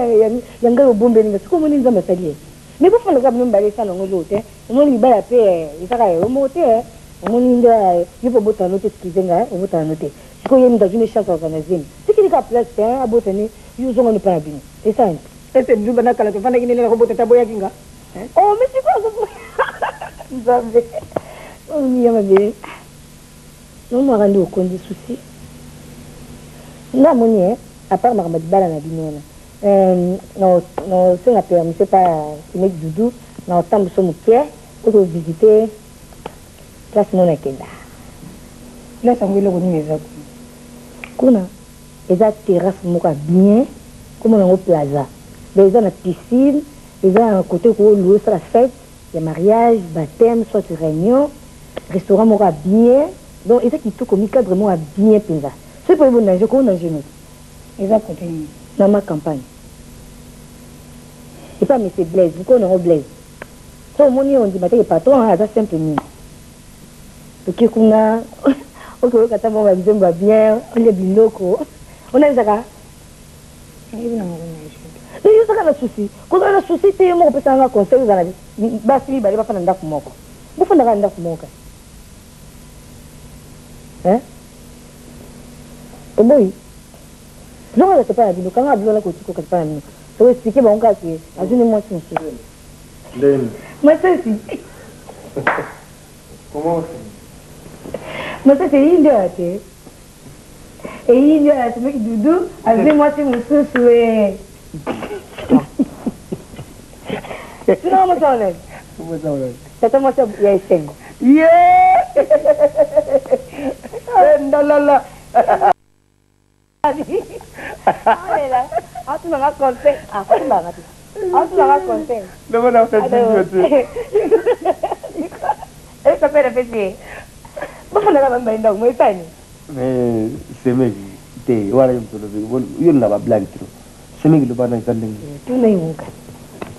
yanga yo bombe ni siko muni nzamba salie me bo fala kabno mbale sana ngozo te muni bala pe isaka yo mo te muni nda yupo bota note kizenga bota note siko yeni nda june chance organiser sikili ka place te abotani yu zonga ni para bini esa ese mjumba nakala tufanda kinele na robota tabo ya kinga oh mais c'est quoi ça nzambe oh ni yamabe non moi rendre au compte des soucis na moni à part ma bala na binona non c'est la permis c'est pas mec doudou na otambo so mukie pour visiter place mona kenda là ça ngwele ko ni meza kuna eza terrasse moka bien comme on a plaza. Les gens ont la piscine, les gens ont côté où louer sur la fête, il y a mariage, baptême, soit réunion, restaurant m'aura bien. Donc, ils ont qui tout comme cadre moi bien pensa. C'est pour vous nager, comment nager nous? Ils ont côté dans ma campagne. C'est pas monsieur Blaise, vous connaissez Blaise. So mon on dit matin le patron a ça simple ni. Donc qu'on a OK quand on va bien, on est biloko. On a ça. Il y a un souci. Quand on a un souci, c'est un peu un conseil. Basi, il va faire un d'accord moko. Vous faites un d'accord moko. Hein? Et bon, non, on ne sait pas la vie. Quand on a besoin de côté, on ne sait pas la vie. Je vais expliquer mon cas. À une mois, c'est un souci. Mais c'est si. Comment mais ça, c'est une idée. Et il y a ce mec doudou, avec moi, c'est mon souci. Non, moi, ça enlève. C'est moi, ça, il y a 5. Yeah! Non, non, non. Allez là, tu m'as raconté. Ah, tu m'as raconté. Ah, tu m'as raconté. Non, non, non, c'est elle s'appelle la fête. Pourquoi on a la même chose? Moi, ça, mais c'est mec, t'es, voilà, il y a la blague trop. C'est mec le banane ça l'engue. Tout n'est pas.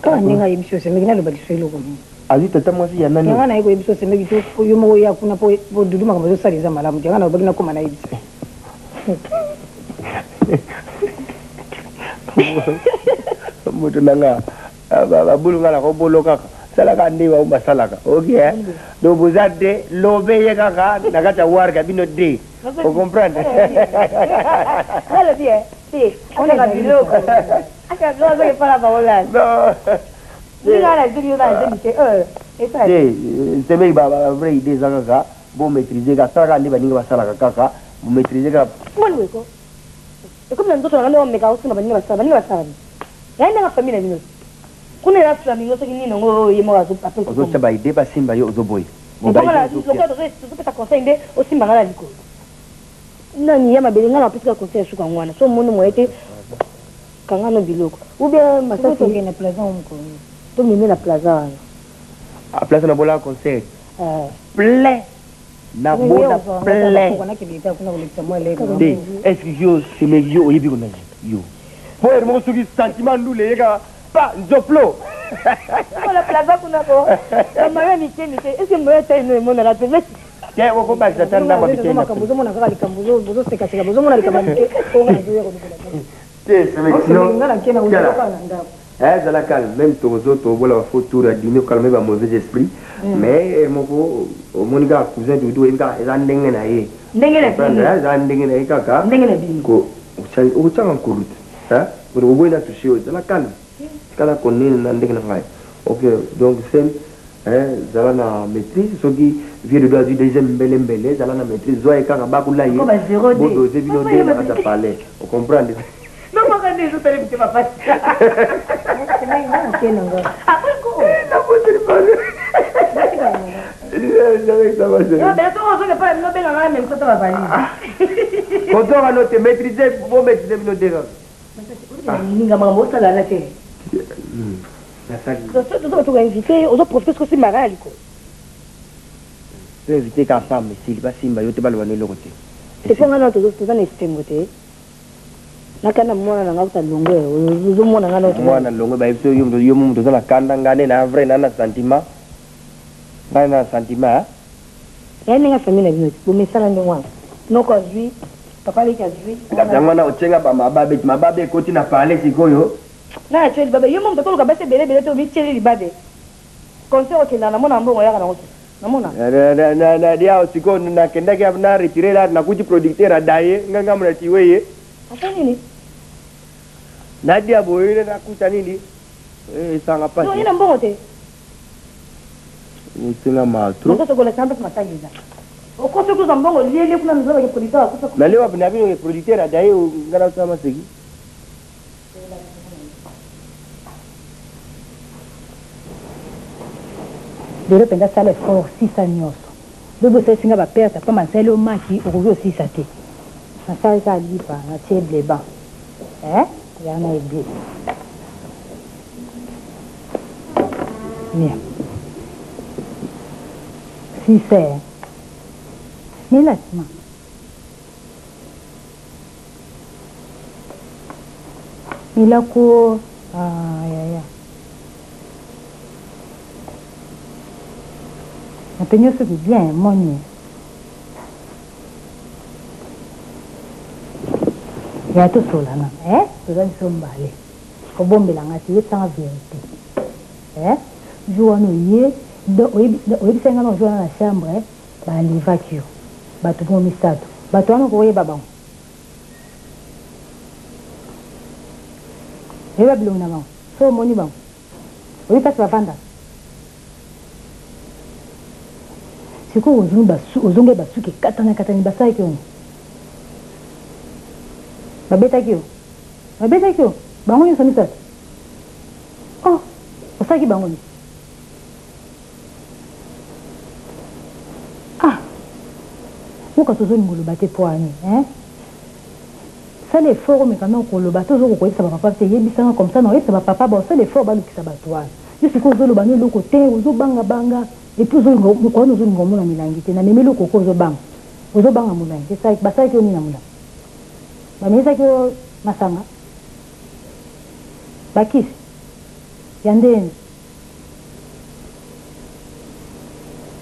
Quand on est à l'émission, c'est mec là le bas du suelo comme. Ali tata moi si yana ni. Yana na iko émission c'est mec tu yo mo ya kuna po dudu maka zo sali za malamu. Yana na bagina kuma na émission. moto nanga babulu ngala ko bolo kaka salaka ndiwa umba salaka okay donc vous êtes l'obéir kaka nakata warga bino de vous comprenez allez bien si on est à biloko aka dozo ke para baola non ni ngala dini na dini ke et ça c'est bien ba vraie idée kaka bon maîtriser ka salaka ndiba ninga basalaka kaka vous maîtriser ka mon weko et comme ndoto na ndo meka usina baninga basala yaenda na familia bino kuna ya fulani ngoto kini ngo yemo wazo apeko ozo chaba ide ba simba yo ozo boy ngala lokado zo peta conseil nde osimba ngala liko nani ya mabele ngala pesa conseil shuka ngwana so mundu moete kangano biloko ou bien masasi to ngena plaza umko to mimi na plaza a plaza na bola conseil plein na bola plein est-ce que yo c'est mes yo oyebi ko na yo pour mo suki sentiment ndule yeka pas zoplo la plaza kuna ko mama ni keni est-ce que moi ta ino mona la tv ke wo ko ba tanda ba bikeni kambuzo mona kaka likambuzo bozo seka seka bozo mona likambuzo ko ngana zo yako c'est sélection ça la calme même tozo to bola fa tour à dîner calmer ba mauvais esprit mais moko monika cousin du do inga eza ndenge na ye ndenge na eza ndenge na ye kaka ndenge na bini ko uchanga kurut hein pour obo ina toucher ça la calme kala konini na ndenge na ngai ok donc c'est zala na maîtrise soki vie de droit du deuxième mbele zala na maîtrise zo ekaka bakula ye bodo ze bino de na ta parler on comprend non moi quand je te le papa c'est même non c'est non après quoi la pote parler ça va c'est non mais toi on se pas non ben là même ça va parler quand on va noter maîtriser bon maîtriser bino de ninga mambo sala la te tu vas inviter aux autres professeurs aussi marali ko tu vas inviter ka femme ici ba simba yo te ba lwana le côté c'est pour ngana to za na système côté nakana mwana nga uta longwe uzo mwana ngana uta mwana longwe ba ifso yo mu to na kanda ngane na vrai na sentiment na sentiment yani nga famille na bino bo mesala ndongwa noko zui papa le kazui ngana ochenga ba mababe koti na parler sikoyo na cheli baba yo mom tokolo kabase bele to mi cheli libabe conseil o kenda na mona mbongo yaka na ngoto na mona na dia osiko na kenda ke na retirer la na kuti producteur adaye nganga mna tiweye asa nini na dia boyele na kuta nini sanga pasi no ina mbongo te utinga matro ngoto gola samba matangiza okoso kuza mbongo liele kuna nzoba ke producteur kusa na leo bina bino ke producteur adaye ngara sama segi lelo mpenza sala effort sisa nyonso lobi osalisi ba perte pa masali omaki okoki osisa te nasali ka lipa natie bleban ya na ebe mia sisa nilatima milako yaya napenyo soki bien moni ya tosolana toza biso mbale kobombelanga te yebisanga vérité jour wana oye oyebisanga na jour wana na chambre balivaki yo bato mo misato bato wana koyeba bango oyeba bilongo na bango so omoni bango oyebi mpasi bavanda sikoyo ozongi basuki katani basalaki yo babetaki yo bango nyonso misato osalaki bango ni moka tozolinga oloba te po ani sala effort omekana okoloba te ozoki koyebisa bapapa te yebisanga comme ça na oyebisa bapapa baosala effort balukisa bato wana yo sikoyo ozoloba no eloko te ozobangabanga epuis mokwana ozolinga omona milangi te namemi eloko oko ozobanga molangi te basalaki yo nini na molangi bamesaki yo masanga bakisi ya ndeni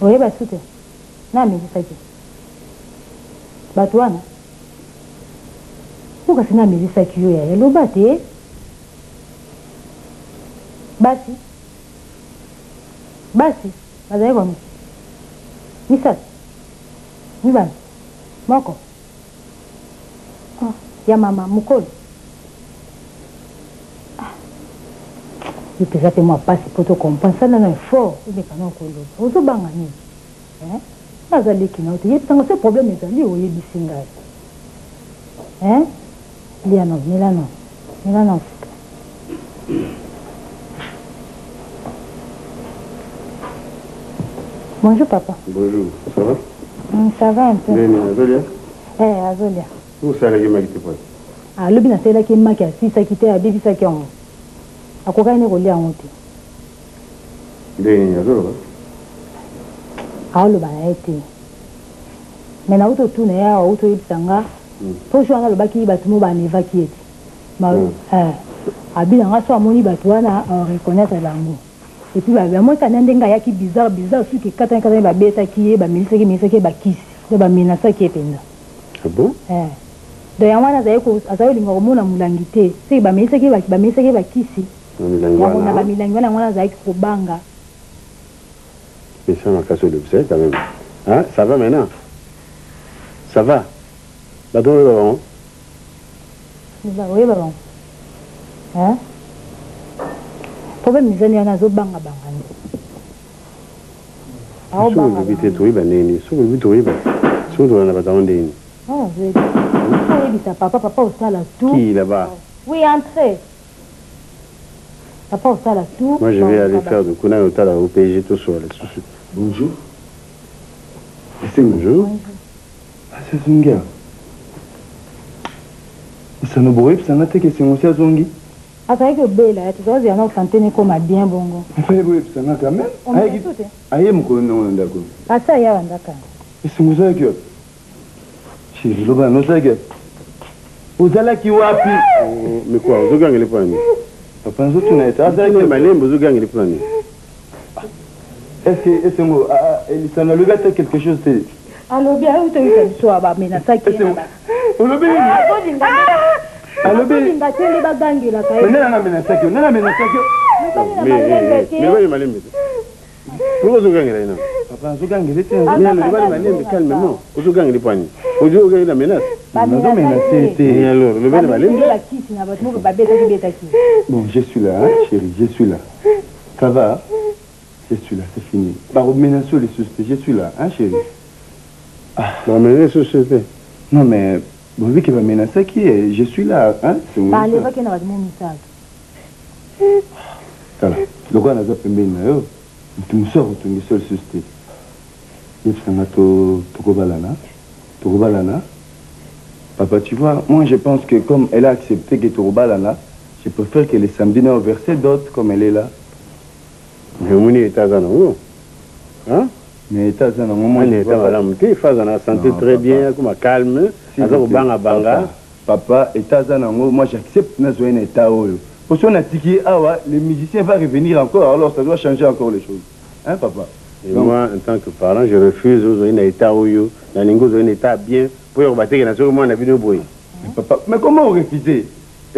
oyeba su te na amelisaki bato wana okasi na amelisaki yo yaya loba te Basi. Basi. Bazali kwa Misat. Mibana. Moko. Ya mama mukolo. Il peut moi passer pour te comprendre ça dans un fort il est quand même cool aux bangani hein nazali qui n'a été tant ce problème est allé au yebisinga hein Milano bonjour papa bonjour ça va ça va un peu Azolia Azolia où ça la qui te pose ah le bien c'est là qui m'a qui ça qui était à bibi ça qui on akoka ni kolia ngote ndeni azolo awolo bana ete mena uto tuna ya auto ibsanga to shwanga lo baki batu mo bana evacuate ma abila ngaso amoni batu wana reconnaître lango et puis ba moi kana ndenga ya ki bizarre su ke kata ba beta ki ba milisa ki ba kisi ba menasa ki ependa ah bon do ya wana zaiko azayo linga komona mulangi te se ba milisa ki ba kisi on a milangi wana mwana zaiki kubanga. Mais ça m'a cassé le bouset quand même. Hein? Ça va maintenant? Ça va? Là dans le baron? Oui, baron. Hein? Problème misani yana zo banga bangani. Ah banga. Sous vite tout iba nini. Sous vite tout iba. Sous tout na bata ondeni. Ah, c'est. Oui, ça papa au sala tout. Qui là-bas? Oui, entrez. Papa, ça là tout. Moi, je vais aller faire du Kuna au PSG tout soir. Bonjour. C'est bonjour. Ah, c'est Zunga. Ça ne boit pas, ça n'a pas été que c'est monsieur Zungi. Ah, c'est que belle, tu vois, il y a un autre santé comme bien bongo. Ah, ça boit ça n'a quand même. Ah, il y a mon nom d'accord. Ah, ça y a un d'accord. Et c'est monsieur qui. Chérie, le ban, nous avons. Vous allez qui wapi? Mais quoi, vous gagnez les points. Papa, nous avons été. Ah, c'est que malin, vous gagnez les points. Est-ce que moi, ça n'a pas été quelque chose de. Alors bien, où tu es le soir, mais na ça qui est là. On le bénit. Alors bien. Il va tenir la gangue là. Mais non, non, mais ça qui, non, mais ça qui. Mais oui, malin. Pourquoi vous gagnez là? Papa, vous gagnez les points. Mais le bal malin, calmement. Vous gagnez les points. Vous gagnez la menace. Nous avons menacé. Et alors, le bal malin. Bon, je suis là, hein, chérie, je suis là. Ça va? Je suis là, c'est fini. Bah, menacer les sociétés, je suis là, hein, chérie. Ah, va menacer les sociétés. Non, mais, bon, vu qu'il va menacer qui est, je suis là, hein, c'est mon allez, va qu'il y ait mon message. Voilà, le roi n'a pas pu me tu me sors, tu me sors les sociétés. Il faut que tu balana. Papa, tu vois, moi, je pense que comme elle a accepté que tu balana, je préfère que les samedis n'aient versé d'autres comme elle est là. Mais on est à Zanon. Hein? Mais état Zanon, moi, on est à Madame T, Fazana santé très bien, comme calme, avec Banga Banga. Papa, état Zanon, moi, j'accepte notre état. Parce qu'on a dit que les musiciens vont revenir encore, alors ça doit changer encore les choses. Hein, papa? Et moi, en tant que parent, je refuse aux un état où il y a un état bien pour rebattre que la on a vu de bruit. Papa, mais comment on refuse? Et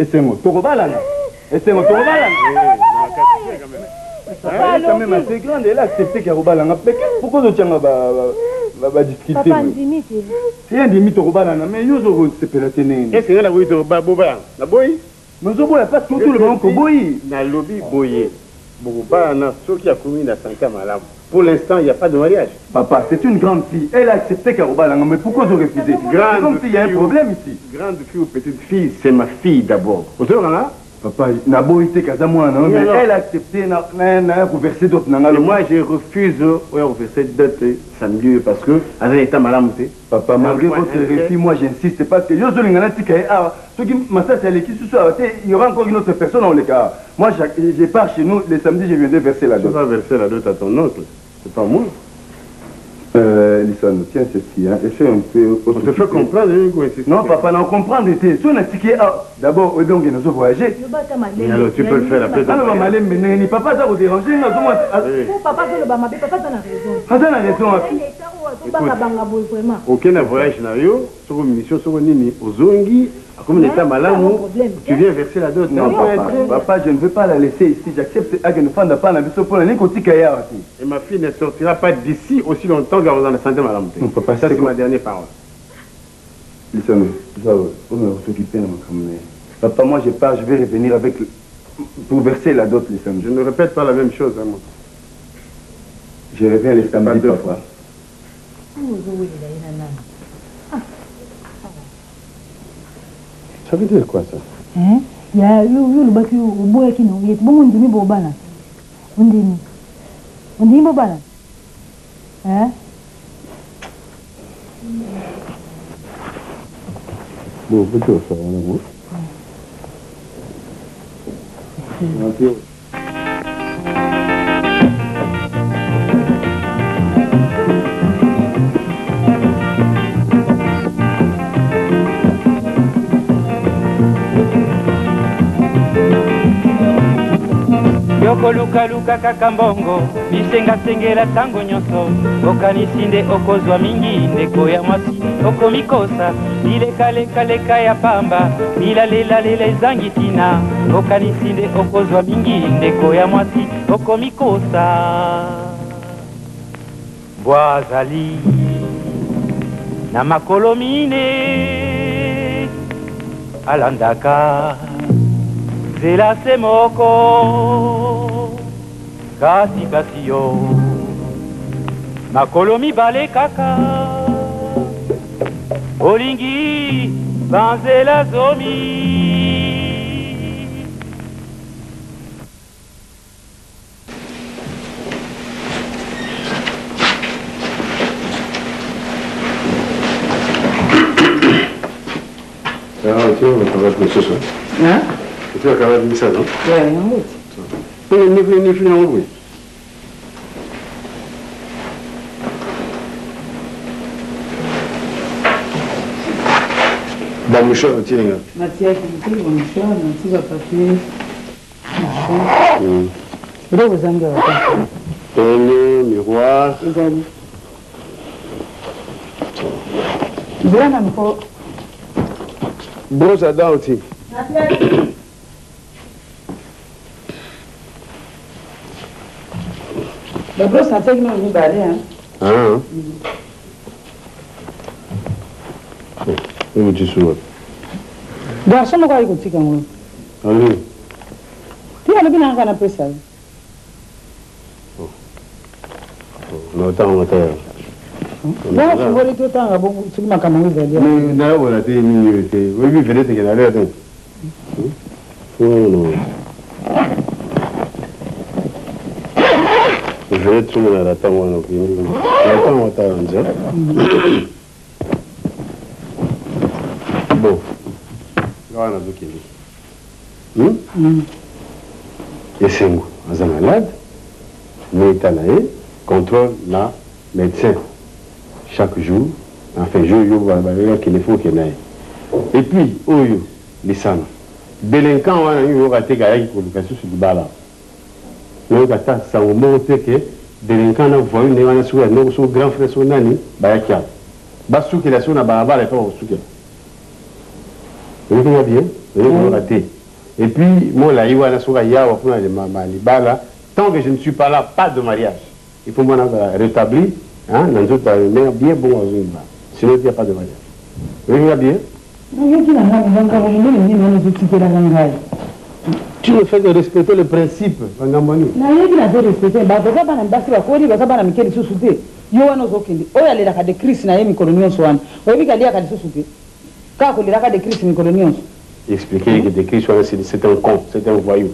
c'est moi, tu reballes. Et c'est moi, tu reballes. Quand même assez grande, elle a accepté qu'elle reballe. Pourquoi tu tiens à discuter? Papa, Ndimi, c'est un demi, tu reballes. Mais il y a c'est pas la tenue. Est-ce que la boue de Boba? La boue? Mais je ne vois pas tout le monde que boui. Dans le lobby boyé. Boba, ceux qui a commis la 5e malam. Pour l'instant, il n'y a pas de mariage. Papa, c'est une grande fille. Elle a accepté qu'elle reballe. Mais pourquoi tu refuses? C'est comme s'il y a un problème ici. Grande fille ou petite fille, c'est ma fille d'abord. Vous savez, là? Papa, n'a beau été casamouan, mais elle a accepté, n'a reversé d'autres. Moi, je refuse de reverser d'autres samedi parce que, à l'état malade, papa, malgré votre récit, moi, j'insiste parce que je suis un ceux qui m'assassinent à l'équipe, il y aura encore une autre personne dans le cas. Moi, je pars chez nous, les samedis, je viendrai verser la dot. Tu vas verser la dot à ton oncle, c'est pas moi. Listen, tiens ceci, hein. Essaye un peu. On te fait comprendre, non, papa, non, comprendre, si on a ticket, d'abord, donc, il nous a voyagé. Alors, tu peux le faire après. Alors, mais papa, ça vous dérange, papa, papa, t'en as raison. Ah, t'en as raison. Aucun voyage n'a eu, sur une mission, sur une ligne, aux Zongi, Comme l'état malade, tu viens verser la dot. Non, papa, je ne veux pas la laisser ici. J'accepte que ne fende pas la vie pour la aussi. Et ma fille ne sortira pas d'ici aussi longtemps que vous en santé, madame. Papa, ça c'est ma dernière parole. Listen, on va s'occuper de ma caméra. Papa, moi je pars, je vais revenir avec pour verser la dot les samedis. Je ne répète pas la même chose, hein, moi. Je reviens les samedis, papa. Ça veut dire quoi ça? Il y a le baki au bois qui nous est bon, on dit bobana. On dit bobana. Hein? Bon, peut-être ça, on a vu. Yokolukaluka kaka mbongo bisengasengela tango nyonso okanisi nde okozwa mingi ndeko ya mwasi okomikosa bilekalekaleka ya pamba bilalelalela ezangi tina okanisi nde okozwa mingi ndeko ya mwasi okomikosa bwazali na makolo mine alandaka nzela se moko kasi yo makolo mibale kaka olingi banzela zomi Tu vas acabar com isso, Hein? Tu vas acabar com isso, não? Ouais, en route. Ni fini en route. Bamusho, tu es là. Mathieu, tu es bon, tu vas papier. Il est aux angles. Pelle, miroir. Exactement. Voilà encore. Brosse à dents aussi. La brosse à dents, vous balez, hein? Ah. Oui, tu souhaites. Donc, ça, on va écouter quand même. Allez. Tu as le bien en canapé, ça. Non, attends, attends. Non, je vois tout le temps, tu m'as commandé d'aller. Mais d'ailleurs, on a été minutes. Oui, oui, venez, c'est qu'il y a l'air de. Non. Je vais trouver la table, on a fini. La table, on t'a rendu. Bon. Là, on a vu qu'il est. Et c'est moi, on est malade. Mais il est contrôle la médecin. Chaque jour, enfin, jour, qu'il faut qu'il y ait. Et puis, les sangs. Délinquants, on a eu raté Gaïa pour l'éducation sur du bas là. Donc, ça vous montre que délinquants ont vu une sur un grand frère sur Nani, Bayakia. Bassou qui est sur la barabara et pas au souk. Vous voyez bien, vous raté. Et puis, moi, là, il y a un sur Aya, au fond, tant que je ne suis pas là, pas de mariage. Il faut m'en rétablir. Hein, dans tout mais bien bon à Zumba. Sinon, il n'y a pas de mariage. Vous voyez bien? Tu ne fais que respecter le principe, Ngambani. Expliquez que des cris, c'est un con, c'est un voyou.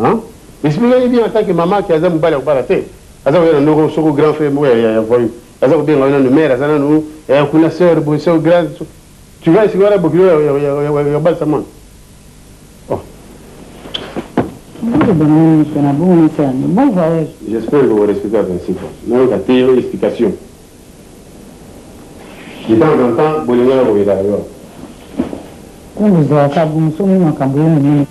Hein? Expliquez bien en tant que maman qui a un bal à la tête. Aza un grand frère moi il y a voyou. Aza bien une mère, aza nous et un connaisseur, un grand. Tu vas ici voir beaucoup il y a pas ça man. Oh. J'espère que vous respectez la principe. Nous avons une explication. De temps en temps, vous allez voir là. Vous avez un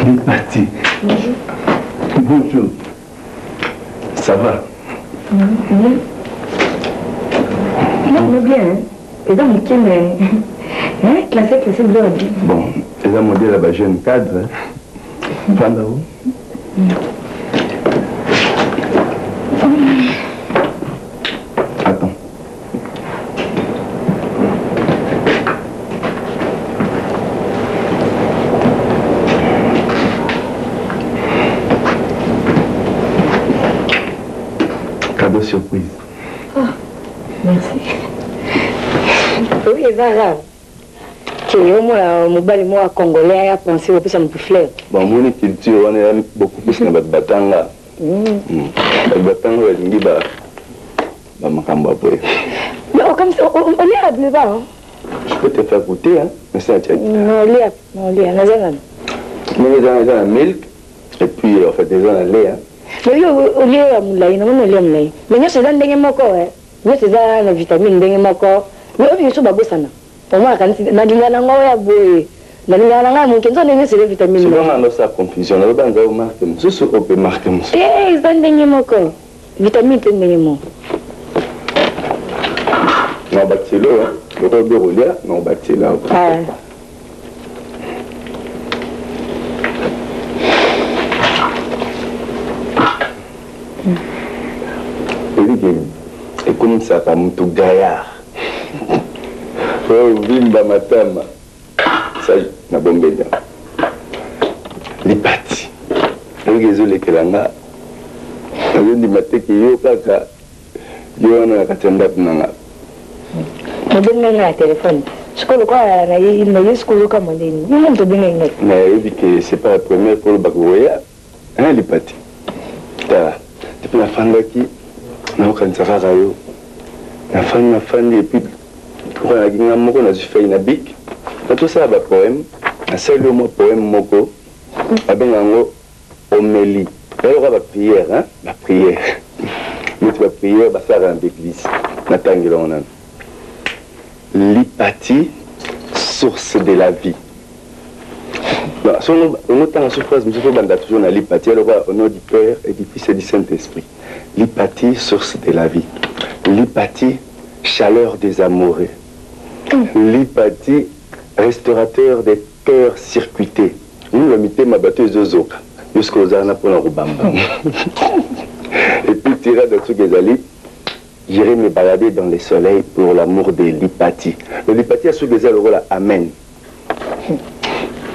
Lipati. Bonjour. Bonjour. Ça va? Non, mais bien. Et dans mon kin, classé, bon, c'est un modèle là-bas, jeune cadre. Pas là-haut. Attends. Cadeau surprise. Oh, merci. Oui, ça va. Moi, Congolais, a pensé au plus à me fleur. Bon, mon culture, on est beaucoup plus dans le batanga. Le batanga, il dit, mais comme ça, on est à bleu bas. Je peux te faire goûter, hein, mais c'est un tchèque. Non, on est à mais les milk, et puis on fait des gens à lait. Mais on est à moulay, non, on est à moulay. Mais nous, c'est dans le moko, nous, c'est dans la vitamine, dans le moko. Nous, on est babosana. Pour moi, quand on a dit que on a boé, on a dit que on a c'est la vitamine. Souvent, on a sa confusion. On a dit marqué, c'est on peut marquer. Eh, c'est dans le moko. Vitamine, c'est dans le moko. Non, bâtilo, hein. Le rôle de rouler, non, bâtilo. Ah. Et comme ça, pas mon tout gaillard. Oh, Vimba Matama. Ça, na bombe bien. Les pâtis. Les kelanga. Les mateki yo kaka. Yo na katenda kunanga. Je vais téléphone. Je crois que c'est school comme on dit. Mais que c'est pas la première fois que je hein, les pâtis. Depuis la fin de la qui, on a fait et puis on a fait une bic. Tout ça, un poème. Un seul mot poème moko. Avec un homélie. Alors, on va prière, hein? La prière. Mais tu vas prier, ça rend l'église. L'hypathie, source de la vie. On entend en souffrance, mais il faut toujours l'hypathie. Alors, au nom du Père et du Fils et du Saint-Esprit. L'hypathie, source de la vie. L'hypathie, chaleur des amoureux. L'hypathie, restaurateur des cœurs circuités. Nous, le mité m'a battu Zozoka. Jusqu'aux arnes pour la Rubamba. Et puis, tiré de tout Gezali, j'irai me balader dans les soleils pour l'amour de l'hypathie. L'hypathie a sous les ailes, voilà, Amen.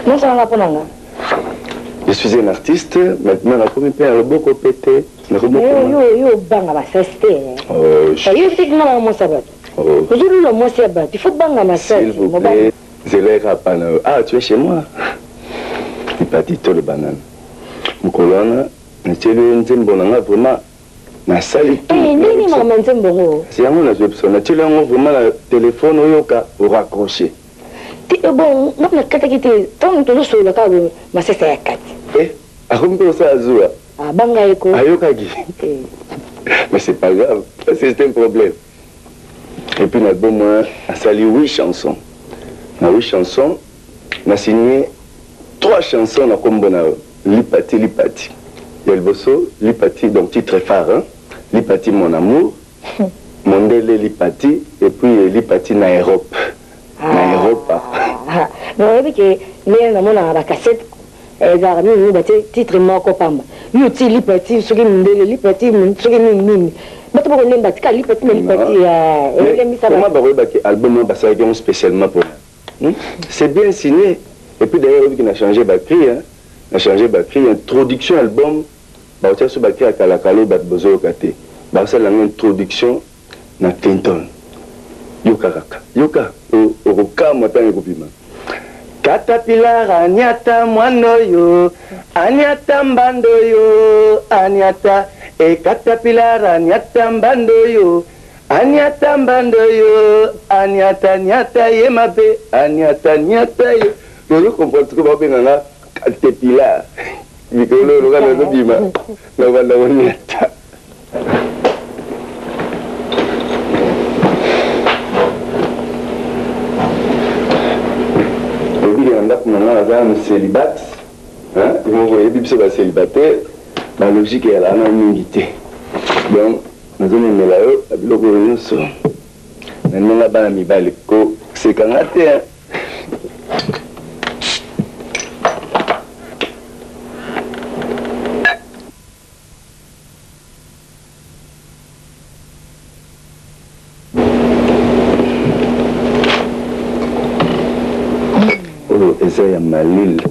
Non, ça va pas. Je suis un artiste, maintenant, la première paire, le beau copété. Yo, banga, ma sesté. Oh, je sais que non, mon sabat. Aujourd'hui, le mot sabat. Il faut banga, ma sesté. S'il vous plaît, ah, tu es chez moi. L'hypathie, tout le banane. Mon colonne, tu es le nzembonanga, vraiment. Na sali tout. Nini maman nzembongo. C'est à moi la personne. Tu l'as vraiment le téléphone au raccroché. Bon, non, mais quand tu es tant que sur le cas de ma sesté à 4. Eh, à combien ça a joué? Ah, banga eko. Ayokagi. Mais c'est pas grave, c'est un problème. Et puis, l'album, a sali 8 chansons. Dans 8 chansons, on a signé 3 chansons dans Kombona. L'hypathie. Il y a le bosso, l'hypathie, donc titre phare, hein? L'hypathie, mon amour. Mondele, l'hypathie. Et puis, l'hypathie, na Europe. Na Europe. Non, il y a que, nous avons la cassette. Nous avons titre moko pamba. Nous avons l'hypathie, ce qui est l'hypathie, ce qui est l'hypathie. Comment l'album est spécialement pour c'est bien signé. Et puis d'ailleurs, on a changé de prix. On a changé de prix. Introduction album. On a changé de prix à Kalakalo, Batbozo, Kate. C'est l'introduction na Clinton. Yoka, Oroka, Motan et Kopima. Caterpillar, Anyata, Mwanoyo, Anyata, Mbandoyo, Anyata. Et Caterpillar, Anyata, Mbandoyo, Anyata, Mbandoyo, Anyata, Nyata, Yemabe, Anyata, Nyata, Ye. Je comprends ce que vous avez dit, Caterpillar. Je vais vous dire, on a un célibat. Ils vont voir des personnes célibataires. La logique est là, on a une unité. Donc, nous avons mis là-haut, nous avons mis ça. Nous avons mis là-bas, c'est quand on a été. Oh, et ça, il y a Malil.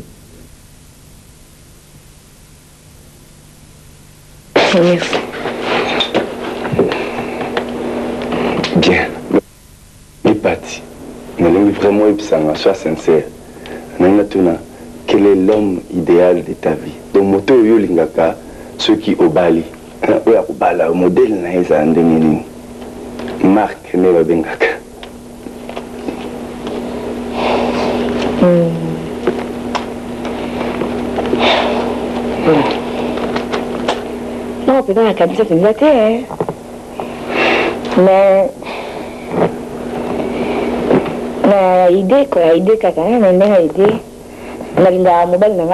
Merci. Bien. Il est parti. Nous avons vraiment eu ça, sois sincère. Quel est l'homme idéal de ta vie? Donc, moto yo lingaka, ceux qui au Bali. Au modèle naïsa andengeni. Marc ne va bengaka. Non, peut-être la cabine, c'est une vérité, hein. Mais idée, quoi, idée, kaka, mais idée. On a une mobile, on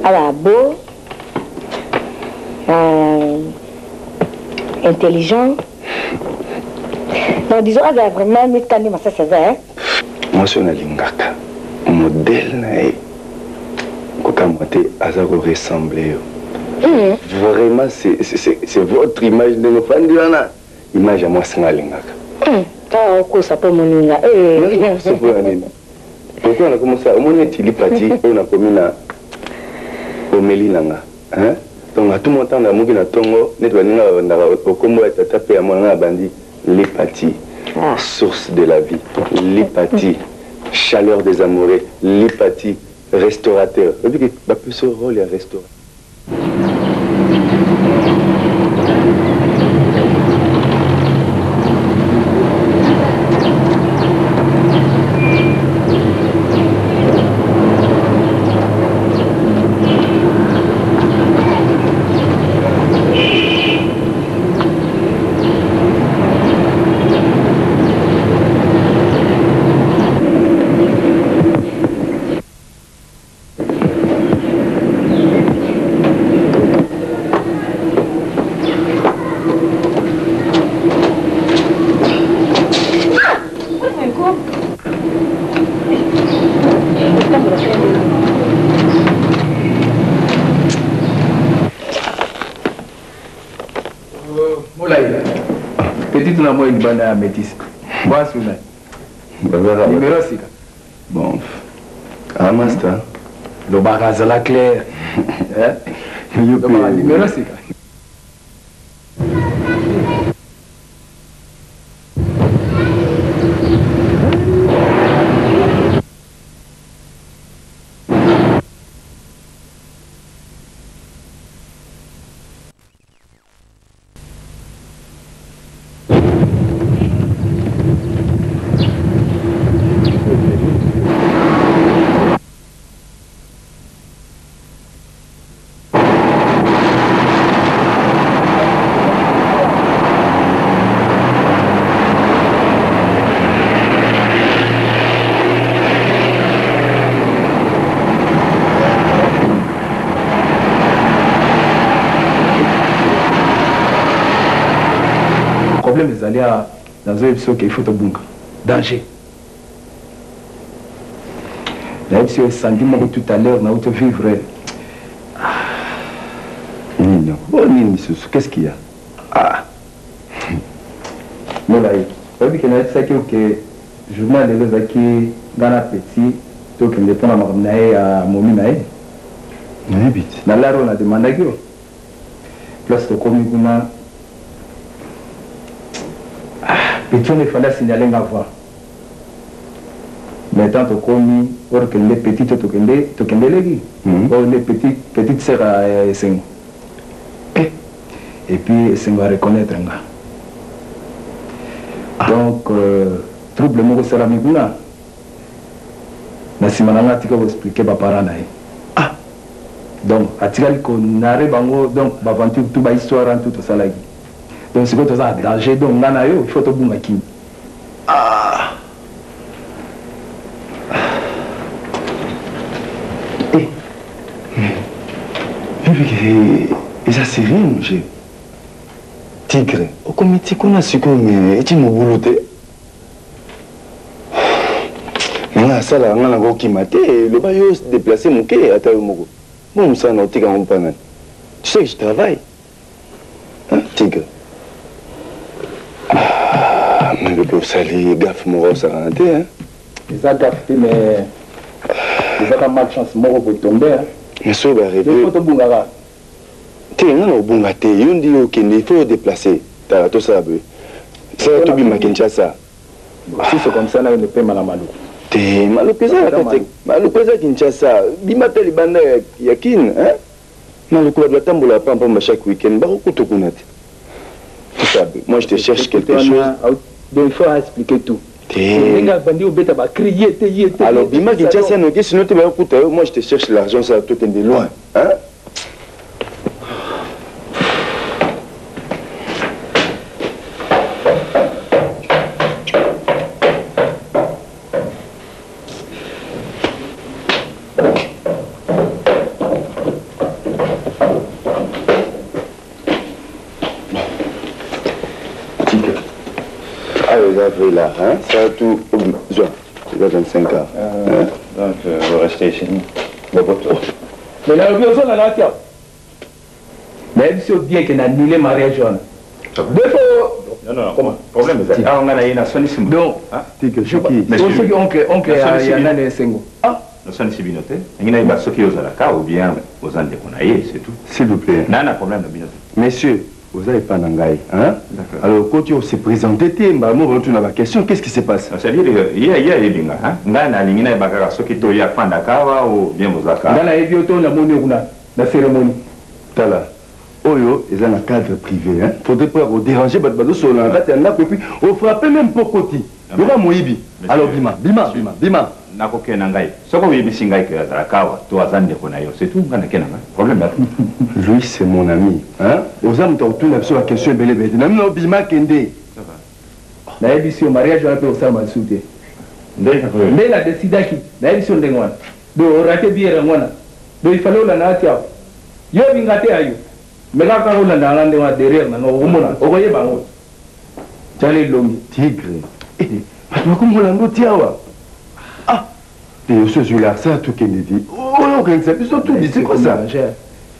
a la beau, intelligent. Non, disons, elle a vraiment mis canne, mais ça, hein. Moi, je suis un lingaka. Modèle, quand je azako ressembler. Vraiment, c'est votre image de nos fans. Image à moi, c'est un lingaka. Ça peut mon pourquoi on a commencé à mon parti, on a commis au Mélinanga. Donc, à tout mon temps, on a mouillé dans Tongo, on a combo à taper à mon bandi, les partis, source de la vie, les partis, chaleur des amoureux, les partis, restaurateur. On dit que ce rôle est restaurateur. Moi, une bande à métis. Moi, c'est là. Numéro 6. Bon. Ah, master. Le bagage à la claire. Numéro 6. Les aléas dans un épisode qu'il faut te bunga. Danger. L'épisode sentiment que tout à l'heure, on a eu vivre. Nino. Oh, Nino, qu'est-ce qu'il y a? Ah. Non, là, il faut que nous sachions que le journal de l'Ozaki, dans la petite, donc il dépend à Mominae. Dans la on a demandé que place de commun. Petit il fallait signaler ma voix. Mais tant que or que les petites les petites sœurs à Esseng. Et puis Esseng va reconnaître un gars. Donc, trouble mon sera miguna. Na simananga tika vous expliquer ba parana. Donc, atigal ko nare bango donc ba aventure tout ba histoire en tout ça là. Donc c'est quoi ça danger donc nana yo il faut te bunga ki. Et ça c'est rien, mon cher. Tigre, au comité qu'on a su qu'on est mobilisé. Mais ça là, on a encore qui m'a dit, le baillot se déplacer mon quai à Taïmoko. Bon, ça n'a pas de problème. Tu sais que je travaille. Hein, Tigre? Ah, mais le beau sali, gaffe, mon ça a été, hein? Les a gaffé, mais. Les a pas malchance, mon pour tomber, hein? Mais ça va arriver. Il faut te bungara. T'es non au bungate, on dit qu'il faut déplacer. T'as tout ça, ça va tout bien, Kinshasa. Si c'est comme ça, là, on ne peut pas malou. T'es malou pesant, malou pesant Kinshasa. Bimate les bandes yakin, hein? Malou quoi de la tamboula pam chaque week-end, bah au tout connaître. Tout ça, moi je te cherche quelque chose. Donc il faut expliquer tout. Alors, Bima Kinshasa, sinon tu vas écouter, moi je te cherche l'argent, ça va tout de loin, hein? Là, hein? Ça a tout besoin. C'est 25 ans. Donc, vous restez chez nous. Mais là, on a la tête. Mais c'est bien qu'on a annulé le mariage. Non, problème c'est ça. On a une sonissime. Donc, monsieur, oncle, il y en a des singles. Ah, nous sommes ici binoté. Il y a des gens qui ont la carte ou bien aux Andes qu'on a, c'est tout. S'il vous plaît. Non, pas problème de binoté. Messieurs, vous n'avez pas d'angaï, hein? Alors, quand tu s'est présenté, on retourne à la question, qu'est-ce qui se passe? C'est-à-dire, il y a des gens, hein? Il y a des gens qui ont fait Fandakawa ou bien aux Aka. Dans la éviation, la cérémonie. Tala. Oyo, ils ont un cadre privé, hein? Faudrait pas vous déranger, sur la date, et puis, on frappe même pour côté. Il y aura Moïbi. Alors, Bima. Nakoke nangai. Soko wibi singai que la kawa, toi zande konayo, c'est tout, on a qu'un problème là. Lui, c'est mon ami, hein? Aux âmes, tu as tout sur la question belle belle. Non, Bima Kende. La émission mariage, on peut aussi m'en souder. Mais la décida qui, la émission de moi, de rater bien à moi, de il fallait la natia. Yo vingate ayo. Mais là, quand on a dans l'endroit derrière, on voyait pas. Charlie Lomi. Tigre. Eh, mais comment on l'a noté à ah, et ce jour-là, ça a tout qu'il dit. Oh, on a ça, ils ont tout dit, c'est quoi ça?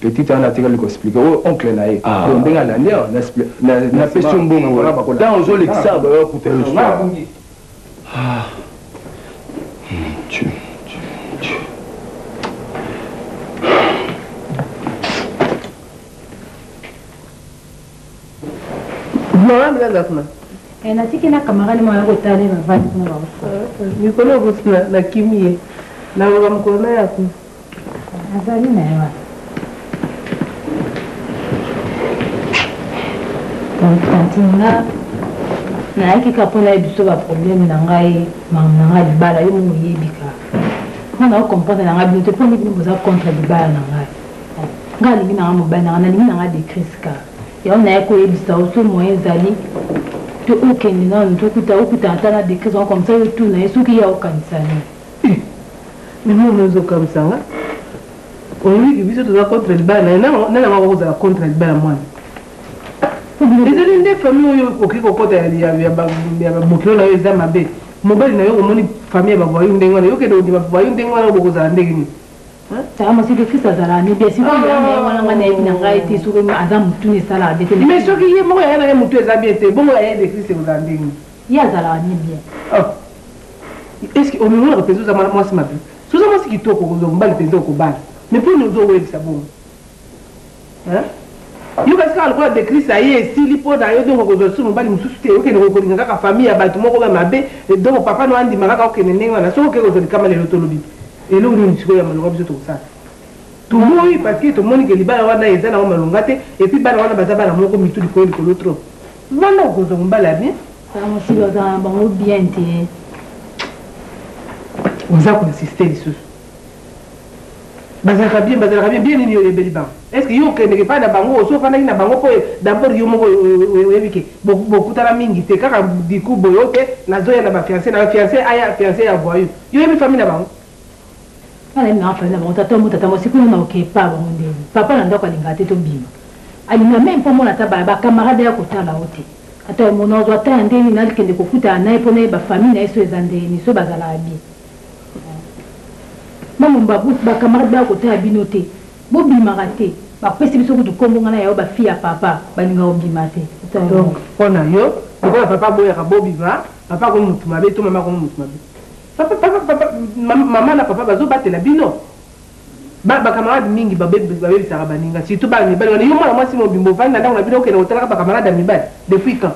Petit on a tiré le expliquer. Oh, oncle Naï. Ah, on a l'année, on explique. La question bon, dans aux autres examens, pour tel soir. Ah, Dieu. Non, mais là, natiki na camarade mwana kotale bavandi kuna baosa mikolo kosina na kimie na bakamukolo na yako azali na ye wana tanti nga nayaki ka mpona ye biso baproblème na ngai makambo na ngai libala yo mongo oyebika mwana okomprendre na ngai bino te mpo nini bino boza contre libala na ngai ngai alingi na ngai mobali na ngai nalingi na ngai décriska yango naye koyebisa oso moyen ezali to okende nanu tokuta ata na décret comme ça yo tuna ye soki ya okanisa nini mino ozokamwisanga oyebiki biso toza contre libala naye nananga kokozala contre libala mwana ezali nde famille oyo okoki kokota ya bamokilo na yo eza mabe mobali na yo omoni famille ya bavoyu ndenge wana yokende ondima bavoyu ndenge wana obokozala ndenge nini saka masiki krist azalaka ne bien sikowana nga nayebi na ngai te soki aza motuni esalaka be te mais soki ye moko yaya na ye motu eza bien te bongo yaya de krist ekozala ndenge nini ye azalaka ne bien est ce que omemonaka mpenza oza mwasi mabe soza mwasi kitoko kozwa mobali mpenza okobala mais mponi ozokoyebisa bongo yo kasi kaka lokola de krist aye esili mpo na yo donko kozwa su mobali mosusu te okende kokolinga kaka famille ya bato moko ya mabe donko papa no andima kaka okende ndenge wana soki okende kozwa likama lelo tolobi eloko nini sikoyo ya malonga biso tokosala tomoi parce que tomoni ke libala wana eza nango malonga te epuis bana wana baza bana moko mitu likolo likolo trop wana okozwa mobala ya bien mosiki ozala na bango bien te oza koinsiste lisusu bazalaka bien nini oyebeli bango est ce que yo okendeke epai na bango oso ofandaki na bango mpo dabord yo moko oyebi ke bokutana mingi te kaka diku boyo te nazoya na bafiance na bafiance aya fiance ya voyu yo oyebi famille na bango Ana na fa na tata mo sikuna na oke pa ba monde. Papa na ndako alinga te to bima. Alinga même pour mona taba ba camarade ya kotala ote. Ata mo no zo ta ndeni na likende ko futa na ipo na ba famille na eso ezandeni so bazala abi. Mamu mbabu ba camarade ya kotala binote. Bo bima raté. Ba pesi biso ko tukombo ngana ya ba fille ya papa balinga obima te. Donc ona yo, ko papa boya ka bobima, papa ko mutu mabe to mama ko mutu mabe. Papa maman na papa bazo batela bino. Ba camarade mingi ba sara baninga surtout ba ni bali yo mwana mwasi mo bimbo vanda ndako na bino ke na hotela ba camarade mi bali depuis quand.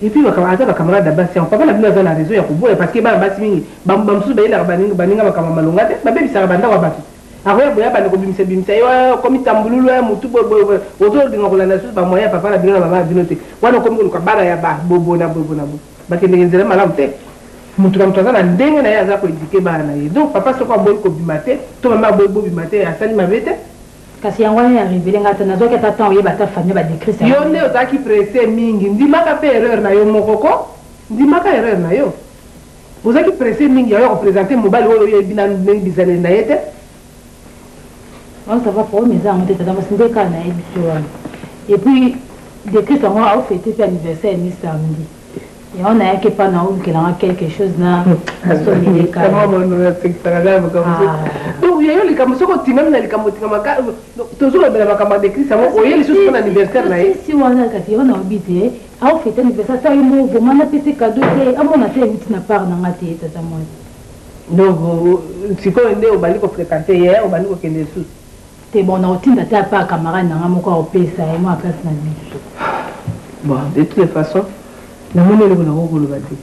Et puis ba camarade basi on papa na bino za na raison ya kuboya parce que ba basi mingi ba msusu ba ila baninga ba kama malonga te ba sara banda wa batu. Aroya boya ba ko bimisa yo komi tambululu ya mutu ozo dinga ko landa su ba moya papa na bino na mama bino te. Wana komi ko bara ya ba bobo na ba ke ngenzela malamu te. Mutu na mtazana ndenge na yaza ko indike bana ye. Donc papa soko boy ko bimate, to mama boy bo bimate asali mabete. Kasi yango ni arrivé ngata na zoka tata oyeba ta famille ba décrire ça. Yo ne ozaki pressé mingi, ndima ka pe erreur na yo mokoko. Ndima ka erreur na yo. Ozaki pressé mingi yo représenter mobile oyo ye bina ndenge bizale na yete. On ça va pour mes amis tata ma sinde ka na ebiso. Et puis décrire ça moi au fêter anniversaire ni samedi. Et on a que pas dans quelque chose là. Donc il y a eu les camouflages qui même les camouflages toujours les camouflages décrits ça il y a les choses pour l'anniversaire là. Si on a quand on a habité à fêter l'anniversaire ça il m'a vraiment apporté cadeau et à mon avis il n'a pas dans la tête ça moi. Donc si quand on est au bali qu'on fréquentait hier au bali qu'on connaît sous. C'est bon on a aussi n'était pas camarade dans mon corps au pays ça et moi place na vie. Bon de toutes les façons na mone le ko ko lobati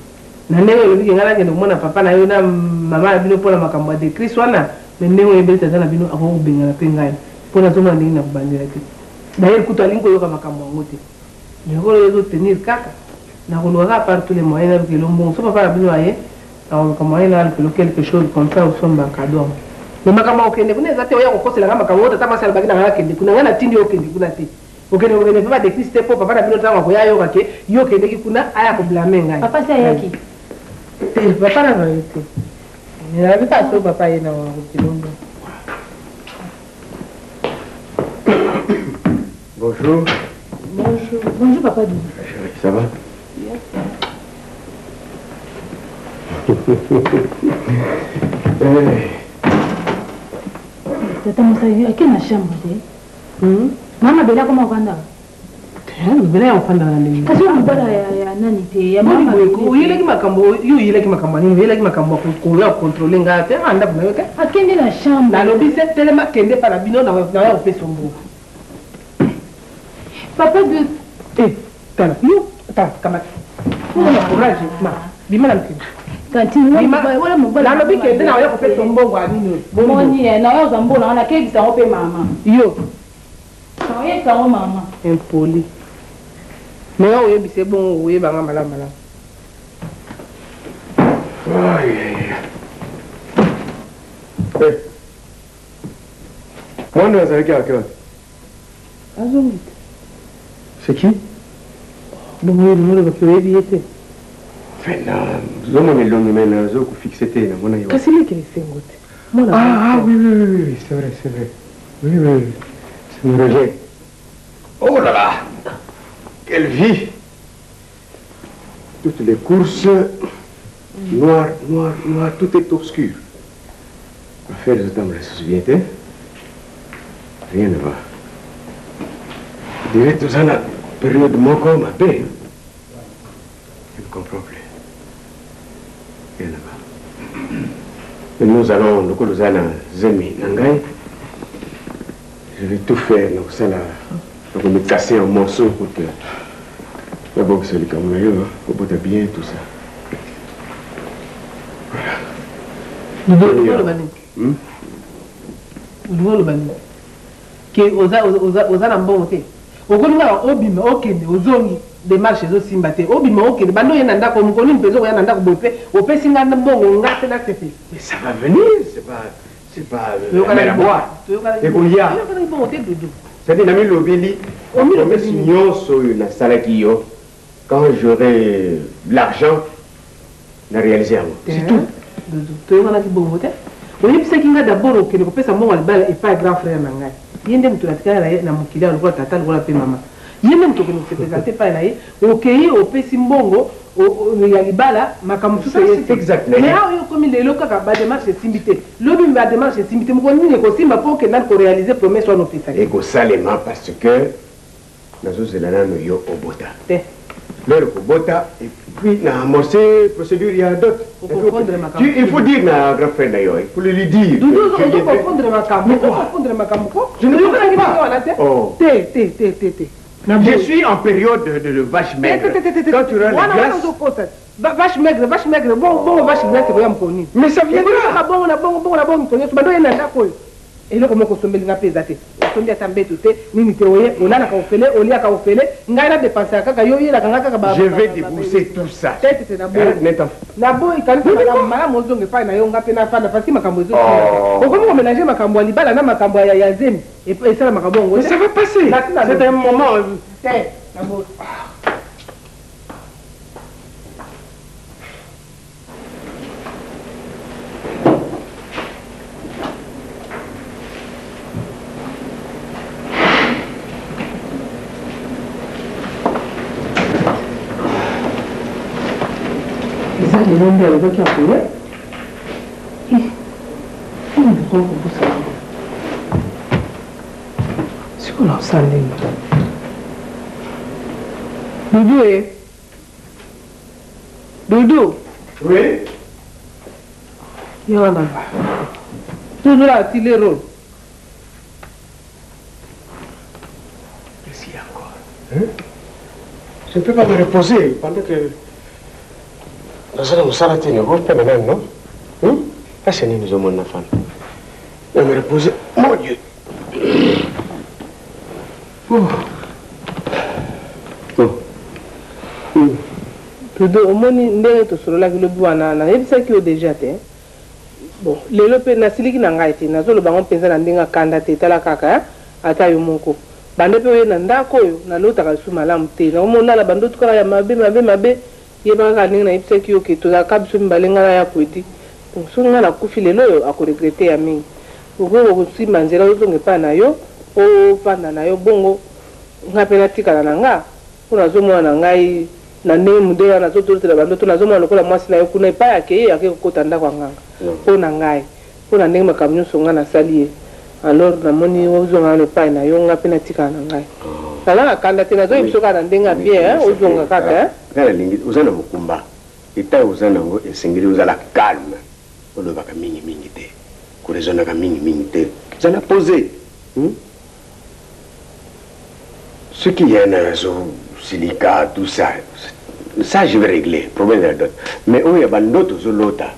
na ndenge lo biki ngala ngendo mona papa na yo na mama bino pona makambo de Christ wana me ndenge ebe tata na bino ako bengala pengai pona zoma ndenge na kubandira te d'ailleurs kuto alingo yo ka makambo ngote ngolo yo tenir kaka na ko loga par tous les moyens que l'on so papa bino aye na ko moyen na quelque chose comme ça au somba cadeau mais makambo okende kuna zate oya ko kosela kama makambo tata masala bagina ngala kende kuna ngana tindi okende kuna te. Ok, on ne peut pas décrire ce papa, papa n'a plus le temps à yo kake, yo kende ki kuna aya ko blâmer ngai. Papa c'est yaki. Papa na vérité. Il n'avait pas so papa yena wa kilongo. Bonjour. Bonjour papa. Chérie, ça va? Tata Moussa, à quelle chambre Mama bela kama kwanda. Bela kwanda na nini? Kasi mbala ya nani te ya mama ko yile ki makambo yu yile ki makambo ni yile ki makambo ko ya contrôler ngate anda na yoke. Akende na chambre. Na lobi c'est tellement kende para bino na ya fait sombo. Papa de tala yu ta kama. Ko na courage ma. Bima na mti. Kanti wala mbala. Na lobi kende na ya fait sombo ngwa nini. Moni na yo zambola na kebisa ope mama. Yo. Oui, ça va, maman. Impoli. Mais oui, c'est bon, oui, maman, malade. Moi, nous avons quelqu'un. C'est qui? Bon, oui, nous avons fait nous avons fixé. Qu'est-ce que c'est? Ah, oui, c'est vrai. Oui. C'est mon rejet. Oh là là! Quelle vie! Toutes les courses, noir, tout est obscur. Affaire de temps, je me souviens, rien ne va. Je dirais que ça, la période de mon corps, ma paix. Je ne comprends plus. Rien ne va. Mais nous allons, nous allons, Zemi, Nangai. Je vais tout faire, donc ça là, pour me casser en morceaux pour que... D'abord que c'est le Cameroun, pour botter bien tout ça. Voilà. Nous devons le bannir. Qui osa na mbongo te. Okolinga obima okende ozongi démarche zo simbate. Obima okende bando yena ndako mukoni mpezo ko yena ndako bope. Opesi nga mbongo ngate na tefe. Mais ça va venir, c'est pas la mer à boire. Et qu'on y a. C'est-à-dire, Nami Lobili, on met signon sur une salakio. Quand j'aurai l'argent, la réaliser à moi. C'est tout. Tu es un bon vote. oyebisaki nga d'abord okende kopesa mbongo libala epai grand frère na ngai ye nde moto natikala na ye na mokili ya lokola tata lokola mpe mama ye nde moto okende kosepresente epai na ye okei opesi mbongo ya libala makambo mosusu mais awa yo okomi lelo kaka badémarche esimbi te lobi badémarche esimbi te mokoni nini ekosimba mpo okendani koréalise promesse wana opesaki ekosalema parce que nazozela nano yo obota te lelo kobota et puis na amorcé procédure il y a d'autres il faut dire na grand frère na yo il faut le lui dire okofondre makambo ko je ne comprends pas je suis en période de vache maigre quand tu rends la glace vache maigre bon vache maigre koya mokoni mais ça vient là bon mokoni so bando yena ndako eloko moko osombeli nga mpe eza te osombi ata mbeto te nini te oye olalaka ofele oliaka ofele ngai na dépense ya kaka yo oyelaka nga kaka je vais débourser tout ça tete na boyi kanisa malamu ozonga epai na yo nga mpe nafanda parce makambo ezosi okomi komélange makambo ya libala na makambo ya zemi esala makambo yango ça va passer c'est un moment te na boyi le nombre de gens qui ont fait on ne peut pas ça c'est qu'on a ça Doudou oui il y en a toujours là il est rôle qu'est-ce qu'il y a encore je ne peux pas me reposer pendant que nazala mosala te nego mpe na nani non ase nini ozomona fana na me reposer mon dieu Doudou omoni ndenge tosololaki lobi wana nayebisaki yo déjà te bon lelo mpe nasiliki na ngai te nazoloba ngo mpenza na ndenge akanda te tala kaka ata yo moko bande mpe oye na ndako oyo nalotaka lisu malamu te naomonala bandoto kaka ya mabe yeba kaka ndenge nayebisaki yo ke tozalaka biso mibale ngai na ya kwedi bon soki ngai nakufi lelo oyo akoregrete ya mingi okoki kosimba nzela ozonga epai na yo ofanda na yo bongo ngai mpe natikala na nga mpo nazomona na ngai na ndenge mude wana nazotolotela bandoto nazomona lokola mwasi na yo kuna epai akeye ake kokota ndako ya nganga mpo na ngai mpo na ndenge makambo nyonso ngai nasali ye alors namoni ozonga wana epai na yo ngai mpe natikala na ngai nalanga kanda te nazoyebiso kaka na ndenge ya bien ozonga kaka ngai nalingi oza na mokumba etai oza nango esengeli ozala calme olobaka mingi te korezonaka mingi te zala posé ce qui y a na réseau silica tout ça je vais régler problème de la dot mais oyo bandoto ozolota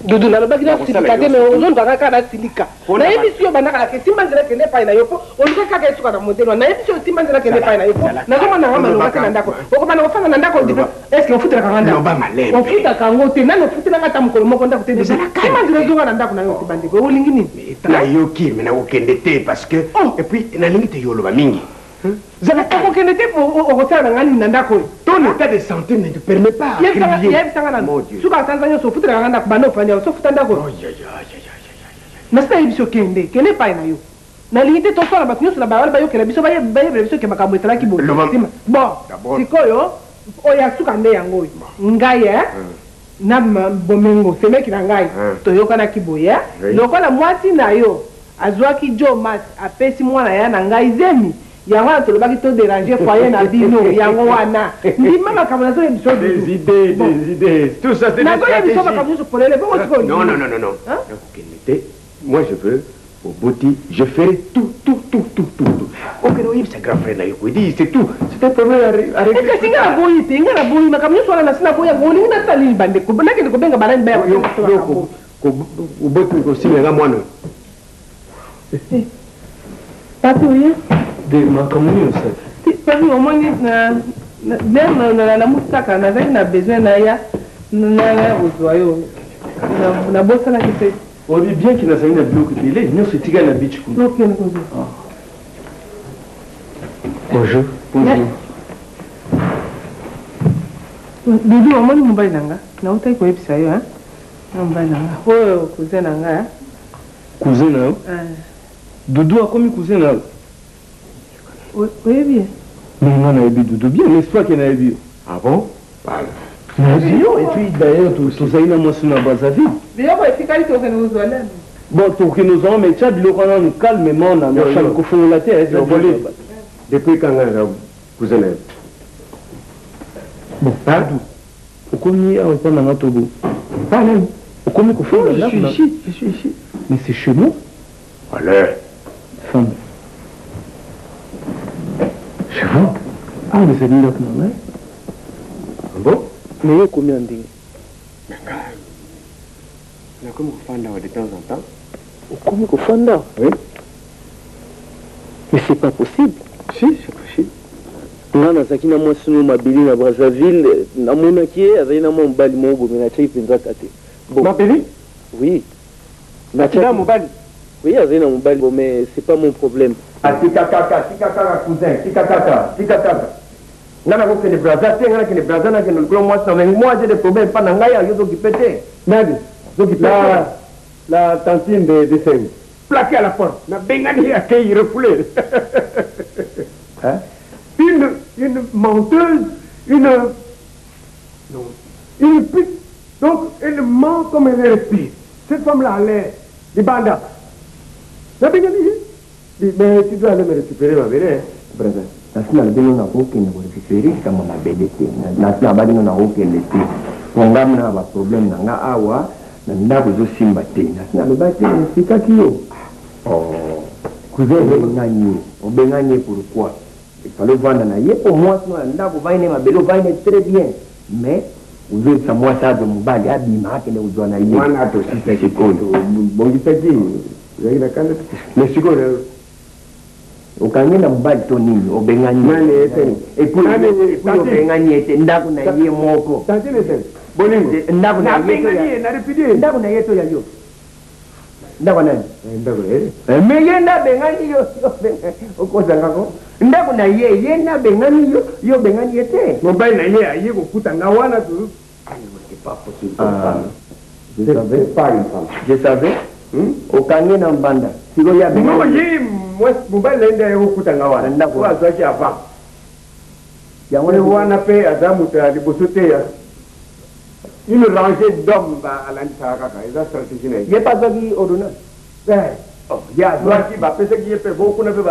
Doudou nalobaki na silika te mais ozoluka kaka na silika nayebisi yo bandaka na kesimba nzela kende epai na yo po oluka kaka esuka na modele wana nayebisi yo simba nzela kende epai na yo po nazomona nga maloba te na ndako okobana kofanda na ndako estce ofutelaka nga ndako ofutaka yango te nani ofutelanga ata mokolo moko ndako te simba nzela ezonga na ndako na yo te bandeko olingi nini nayoki me nakokende te parce que et puis nalingi te yo oloba mingi okokende te okosala na nga nini na ndako oyo ton état de santé ne te permet pas yebisanga nano suka asanza nyonso ofutelaka nga ndako banda ofandi yango sofuta ndako oyo nasi nayebi okende kende epai na yo nalingi te tosala bato nyonso na bawala bayokela biso bayebela biso ke makambo esalaki boye bon sikoyo oyo asuka nde yango oyo ngai na bomengo semeki na ngai toyokanaki boye lokola mwasi na yo azwaki jo mas apesi mwana ya na ngai zemi yango wana tolobaki to déranger foyer na bino yango wana ndima makambo nazoyebi biso des idées tout ça c'est nazoyebi biso makambo nyonso polele bongo sikoyo non nakokende te moi je veux au boti je ferai tout okende oyebisa grand frère na yo kwedi c'est tout c'est un problème à régler eke singa na boyi te nga na boyi makambo nyonso wana nasi na boyi yango olingi nasalini bandeko nakende kobenga balani baya oboti kosimela mwana pati oye de makambo nyonso pati omoni na mosaka nazali na besoin na ya na kozwa yo nabosanaki te obi bien ki nazali na biloko ebele nyonso etikali na bichi kuna okende kozwa bonjour dudu omoni mobali na nga nautaki koyebisa yo Oh, cousin nanga. Cousin na yo? Doudou a commis cousin na yo? Oui, bien. Mais moi, on a eu Doudou bien, mais c'est toi qui en as eu. Ah bon? Voilà. Et puis d'ailleurs, tout ça, il a moi sur la base à vie. Mais il y a efficacité au nous bon, tout que nous avons, mais tu as dit qu'on calmement, on a mis au fond de la terre. Depuis quand on a cousin na yo? Bon, pardon. Au commis, on est dans Togo. Pardon. Au commis, je suis ici. Mais c'est chez nous. Allez. Femme. Chez vous? Ah, mais c'est là que non, hein? Bon? Mais il y a combien de dingue? On a comme Fanda de temps en temps. Comment Fanda? Oui. Mais c'est pas possible. Si, c'est possible. Nga nazaki na mwasi no mabili na Brazzaville namonaki ye azali na mwa mobali moko boye natya mpenza kate. Mabili? Oui. Natya mobali? Oui, azali na mobali bo, mais c'est pas mon problème. Ah, tika kaka cousin, tika kaka. Nga na kokende Brazza te, nga na kende Brazza na kende lokolo mwasi na mais moi j'ai des problèmes pas na ngai yo zokipe te. Nani? Zokipe la tantine de Sengu. Plaqué à la porte. Na bengani accueilli refoulé. Hein? Une menteuse, une pute. Donc, elle ment comme elle respire. Cette femme-là a l'air de banda. Mais tu dois aller me récupérer, ma belle. Brother, nasina albino na kokende ko récupérer kama na BDT. Nasina albino na kokende te. Ngam na ba problème na nga awa na ndako zo simba te. Nasina albino fika kiyo. Oh, cousin obenganye pourquoi? Il fallait vendre na ye pour moi sinon ndako vaine mabelo vaine très bien. Mais uzo sa moi ça de mobali abima kende uzo na ye. Mwana to sisi sekondo. Bongi taki. Yagira kanda. Mais sikondo ukanye na mobali to nini obenganye. Nani ete. Ekuyo obenganye ete ndako na ye moko. Tantine sen. Boningo. Ndako na ye na répéter. Ndako na ye to ya yo. Ndako nani? Ndako ere. Mais yenda bengani yo okozanga ko. Ndako na ye yenda bengani yo bengani ete. Mobile na ye aye kokuta nga wana tu. C'est pas possible. Ah. Je savais pas une femme. Je savais. Okanye na mbanda. Siko ya bengani. Non, ye moi mobile na nda kokuta nga wana. Ndako azaki ava. Ya wana pe adamu ta libosote ya. Une rangée d'hommes à l'Antaraka, ils ont stratégie. Il n'y a pas de ordonnance. Il y a droit qui va penser qu'il y a beaucoup de choses.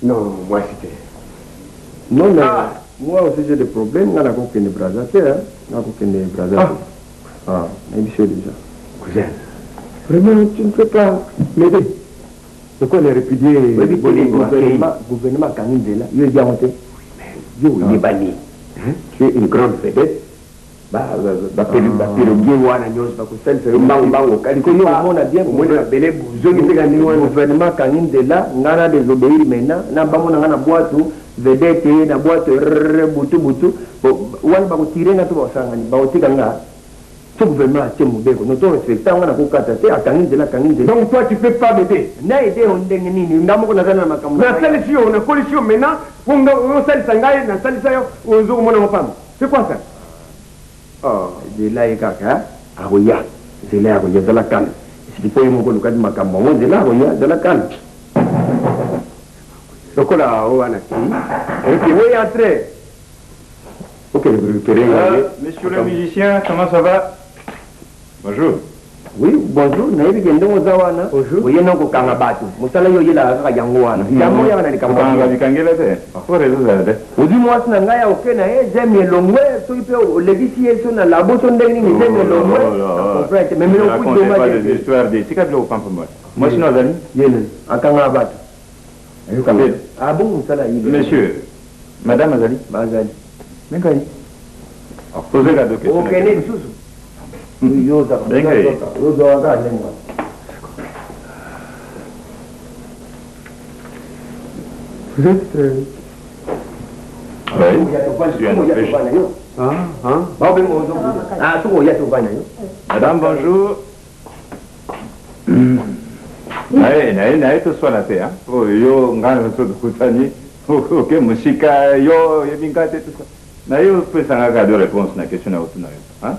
Non, moi c'était. Non, mais moi aussi j'ai des problèmes. Je n'ai aucun Brazza. Je n'ai aucun Brazza. Ah, mais je suis déjà. Cousin, vraiment, tu ne peux pas m'aider. De quoi les répudier? Le gouvernement Kanindela, il est bien monté. Il est banni. Tu es une grande vedette. Gouvernement Kanindela ngana désobéir maintenant na bango ngana boîte vedette na boîte butu wana ba ko tirer na to ba sangani ba otika nga ce gouvernement a tenu beko no to respecter ngana ko kata te Kanindela. Donc toi tu peux pas m'aider. Na aider on ndenge nini ndamo ko na kana makamu na solution na solution maintenant pour on sel sangai na salisa yo ozo ko mona mapam. C'est quoi ça? Oh, de là, il y a un roya. C'est là, il y a de la canne. Si tu peux me coloquer de ma campagne, c'est là, il y a de la canne. Le cola, on a et puis, oui, entrer. Ok, vous récupérez. Messieurs les musiciens, comment ça va? Bonjour. Oui, bonjour. Naïbi Gendo Mozawana. Bonjour. Oui, non, Kokanga Batu. Moussala Yoyela Yangoana. Yamo Yana Kanga Vikangela. Pourquoi résoudre? Dis-moi, si Nangaya, ok, j'aime les longs, tu peux les visiter sur la bosse de l'île, j'aime les longs. Mais le coup de pas des histoires des ticablo au camp pour moi. Moi, je suis nos amis. Yen, à Kanga Batu. Ah bon, Moussala Monsieur, Madame Azali. Azali. Bengali. Posez la question. Ok, n'est pas Bengali. Vous êtes... Madame, bonjour. Naye to soit la paix, hein. Oh, yo, ngana so de kutani. Ok, musika, yo, yebingate tout ça. Naye, peut s'en regarder réponse à la question à autour, hein.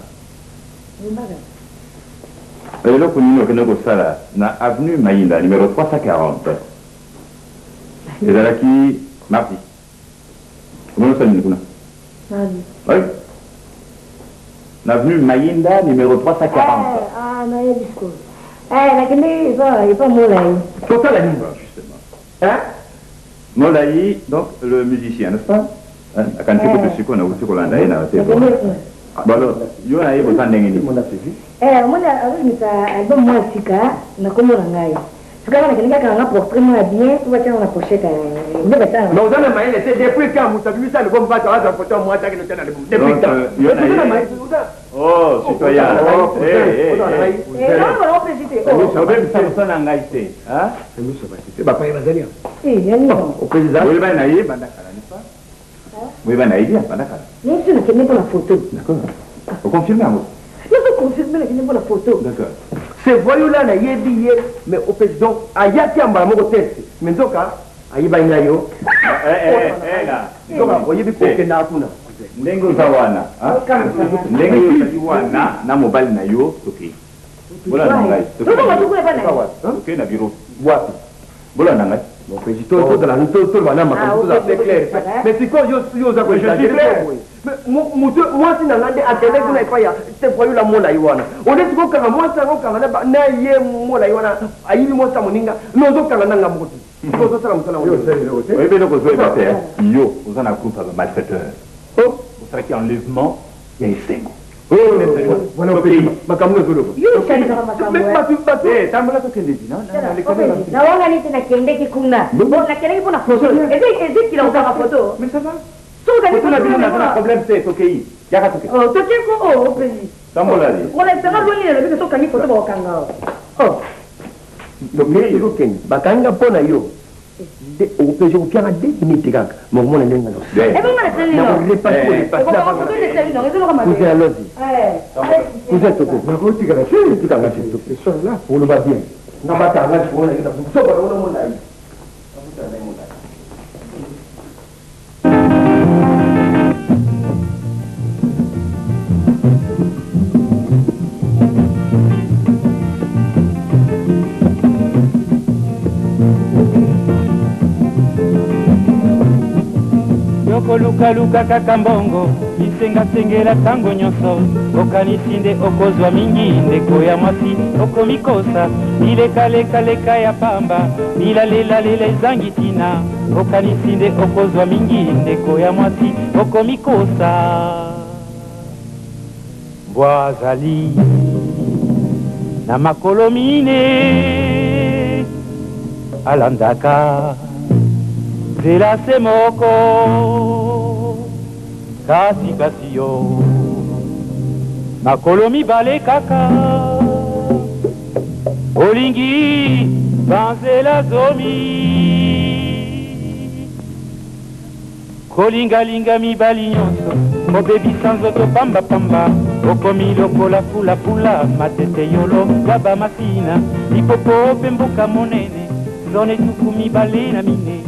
Et là, on a avenue Maïnda, numéro 340. Et là, qui mardi. Comment ça dit? Oui. L'avenue Maïnda, numéro 340. Ah, non, il y a discours. Il n'est pas Moulaï. C'est ça la ligne, justement. Hein? Moulaï, donc le musicien, n'est-ce pas? Quand c'est que tu sais qu'on a aussi qu'on l'a dit, bon alors, il y a eu autant d'ennemis. Moi, album moi sika na komo ngai. Sika na kinga kanga portrait moi bien, tu vois tiens on a pochette. Mais vous avez maïs, c'est depuis quand vous avez vu ça le comme pas ça photo moi ça qui nous tient dans le bout. Depuis quand? Oh, citoyen. Non, on peut citer. Oh, même ça vous sonne en gaïté, hein? C'est nous ça va citer. Bah pas y va aller. Au président. Oui, ben naïe bandakala, n'est-ce pas? Oui, ben naïe bandakala. Non, tu n'as qu'une pour la photo. D'accord. Vous confirmez moi? Je peux confirmer la pour la photo. D'accord. Ce voyou-là n'a pas billet, mais au président, à Yatiamba, mon test. Mais donc, à Yibangayo. Là. Donc, vous voyez, il faut que Nakuna. Nengo Zawana. Nengo Zawana, na mobile na yo, ok. Voilà, nangai. Ok, na bureau. Wapi. Voilà, nangai. Mon président, tout la tout le monde c'est clair. Mais c'est quoi, yo, ça, je suis clair. Moi, si nangai, à télé, vous n'avez pas, c'est voyou la mola iwana. On est tout comme moi, ça, on na ye mola iwana, aïe, moi, ça, moninga, non, donc, on a un moti. Oui, mais donc, yo, vous en avez un malfaiteur. Oh, vous savez qu'il y a enlèvement, il y a un oh, voilà, ma cameroun solo. You said Eh, t'as mal à ce qu'elle dit, non? Na wanga ni tena kende kikuna. Bon, na kende kuna photo. Est-ce qu'il a encore la photo? Mais ça va. Tout Photo la vie, on a un problème, c'est ok. Il y a Oh, tu tiens quoi? Oh, président. Dans mon avis. On a pas besoin de le faire quand il photo au kanga. Oh. Donc, mais il faut que bakanga pona yo. Au président qui a des minutes gag. Mon mon est là. Eh bon, on a tenu là. On est pas vous êtes allons-y. Vous êtes ok. Mais vous tu gardes tu gardes c'est ça là pour le va bien. Na mata là pour la ça ça pour le monde là. Luka kaka mbongo isengasengela tango nyonso okanisi nde okozwa mingi ndeko ya mwasi okomikosa ilekalekaleka ya pamba milalelela ezangi tina okanisi nde okozwa mingi ndeko ya mwasi okomikosa mbwa azali na makolo mine alandaka nzela se moko kasi yo makolo mibale kaka olingi banzela zomi kolingalinga mibali nyonso obebisa nzoto pambapamba okomi lokola pulapula matete yolo gaba masina lipopo pe mboka monene zone tuku mibale na mine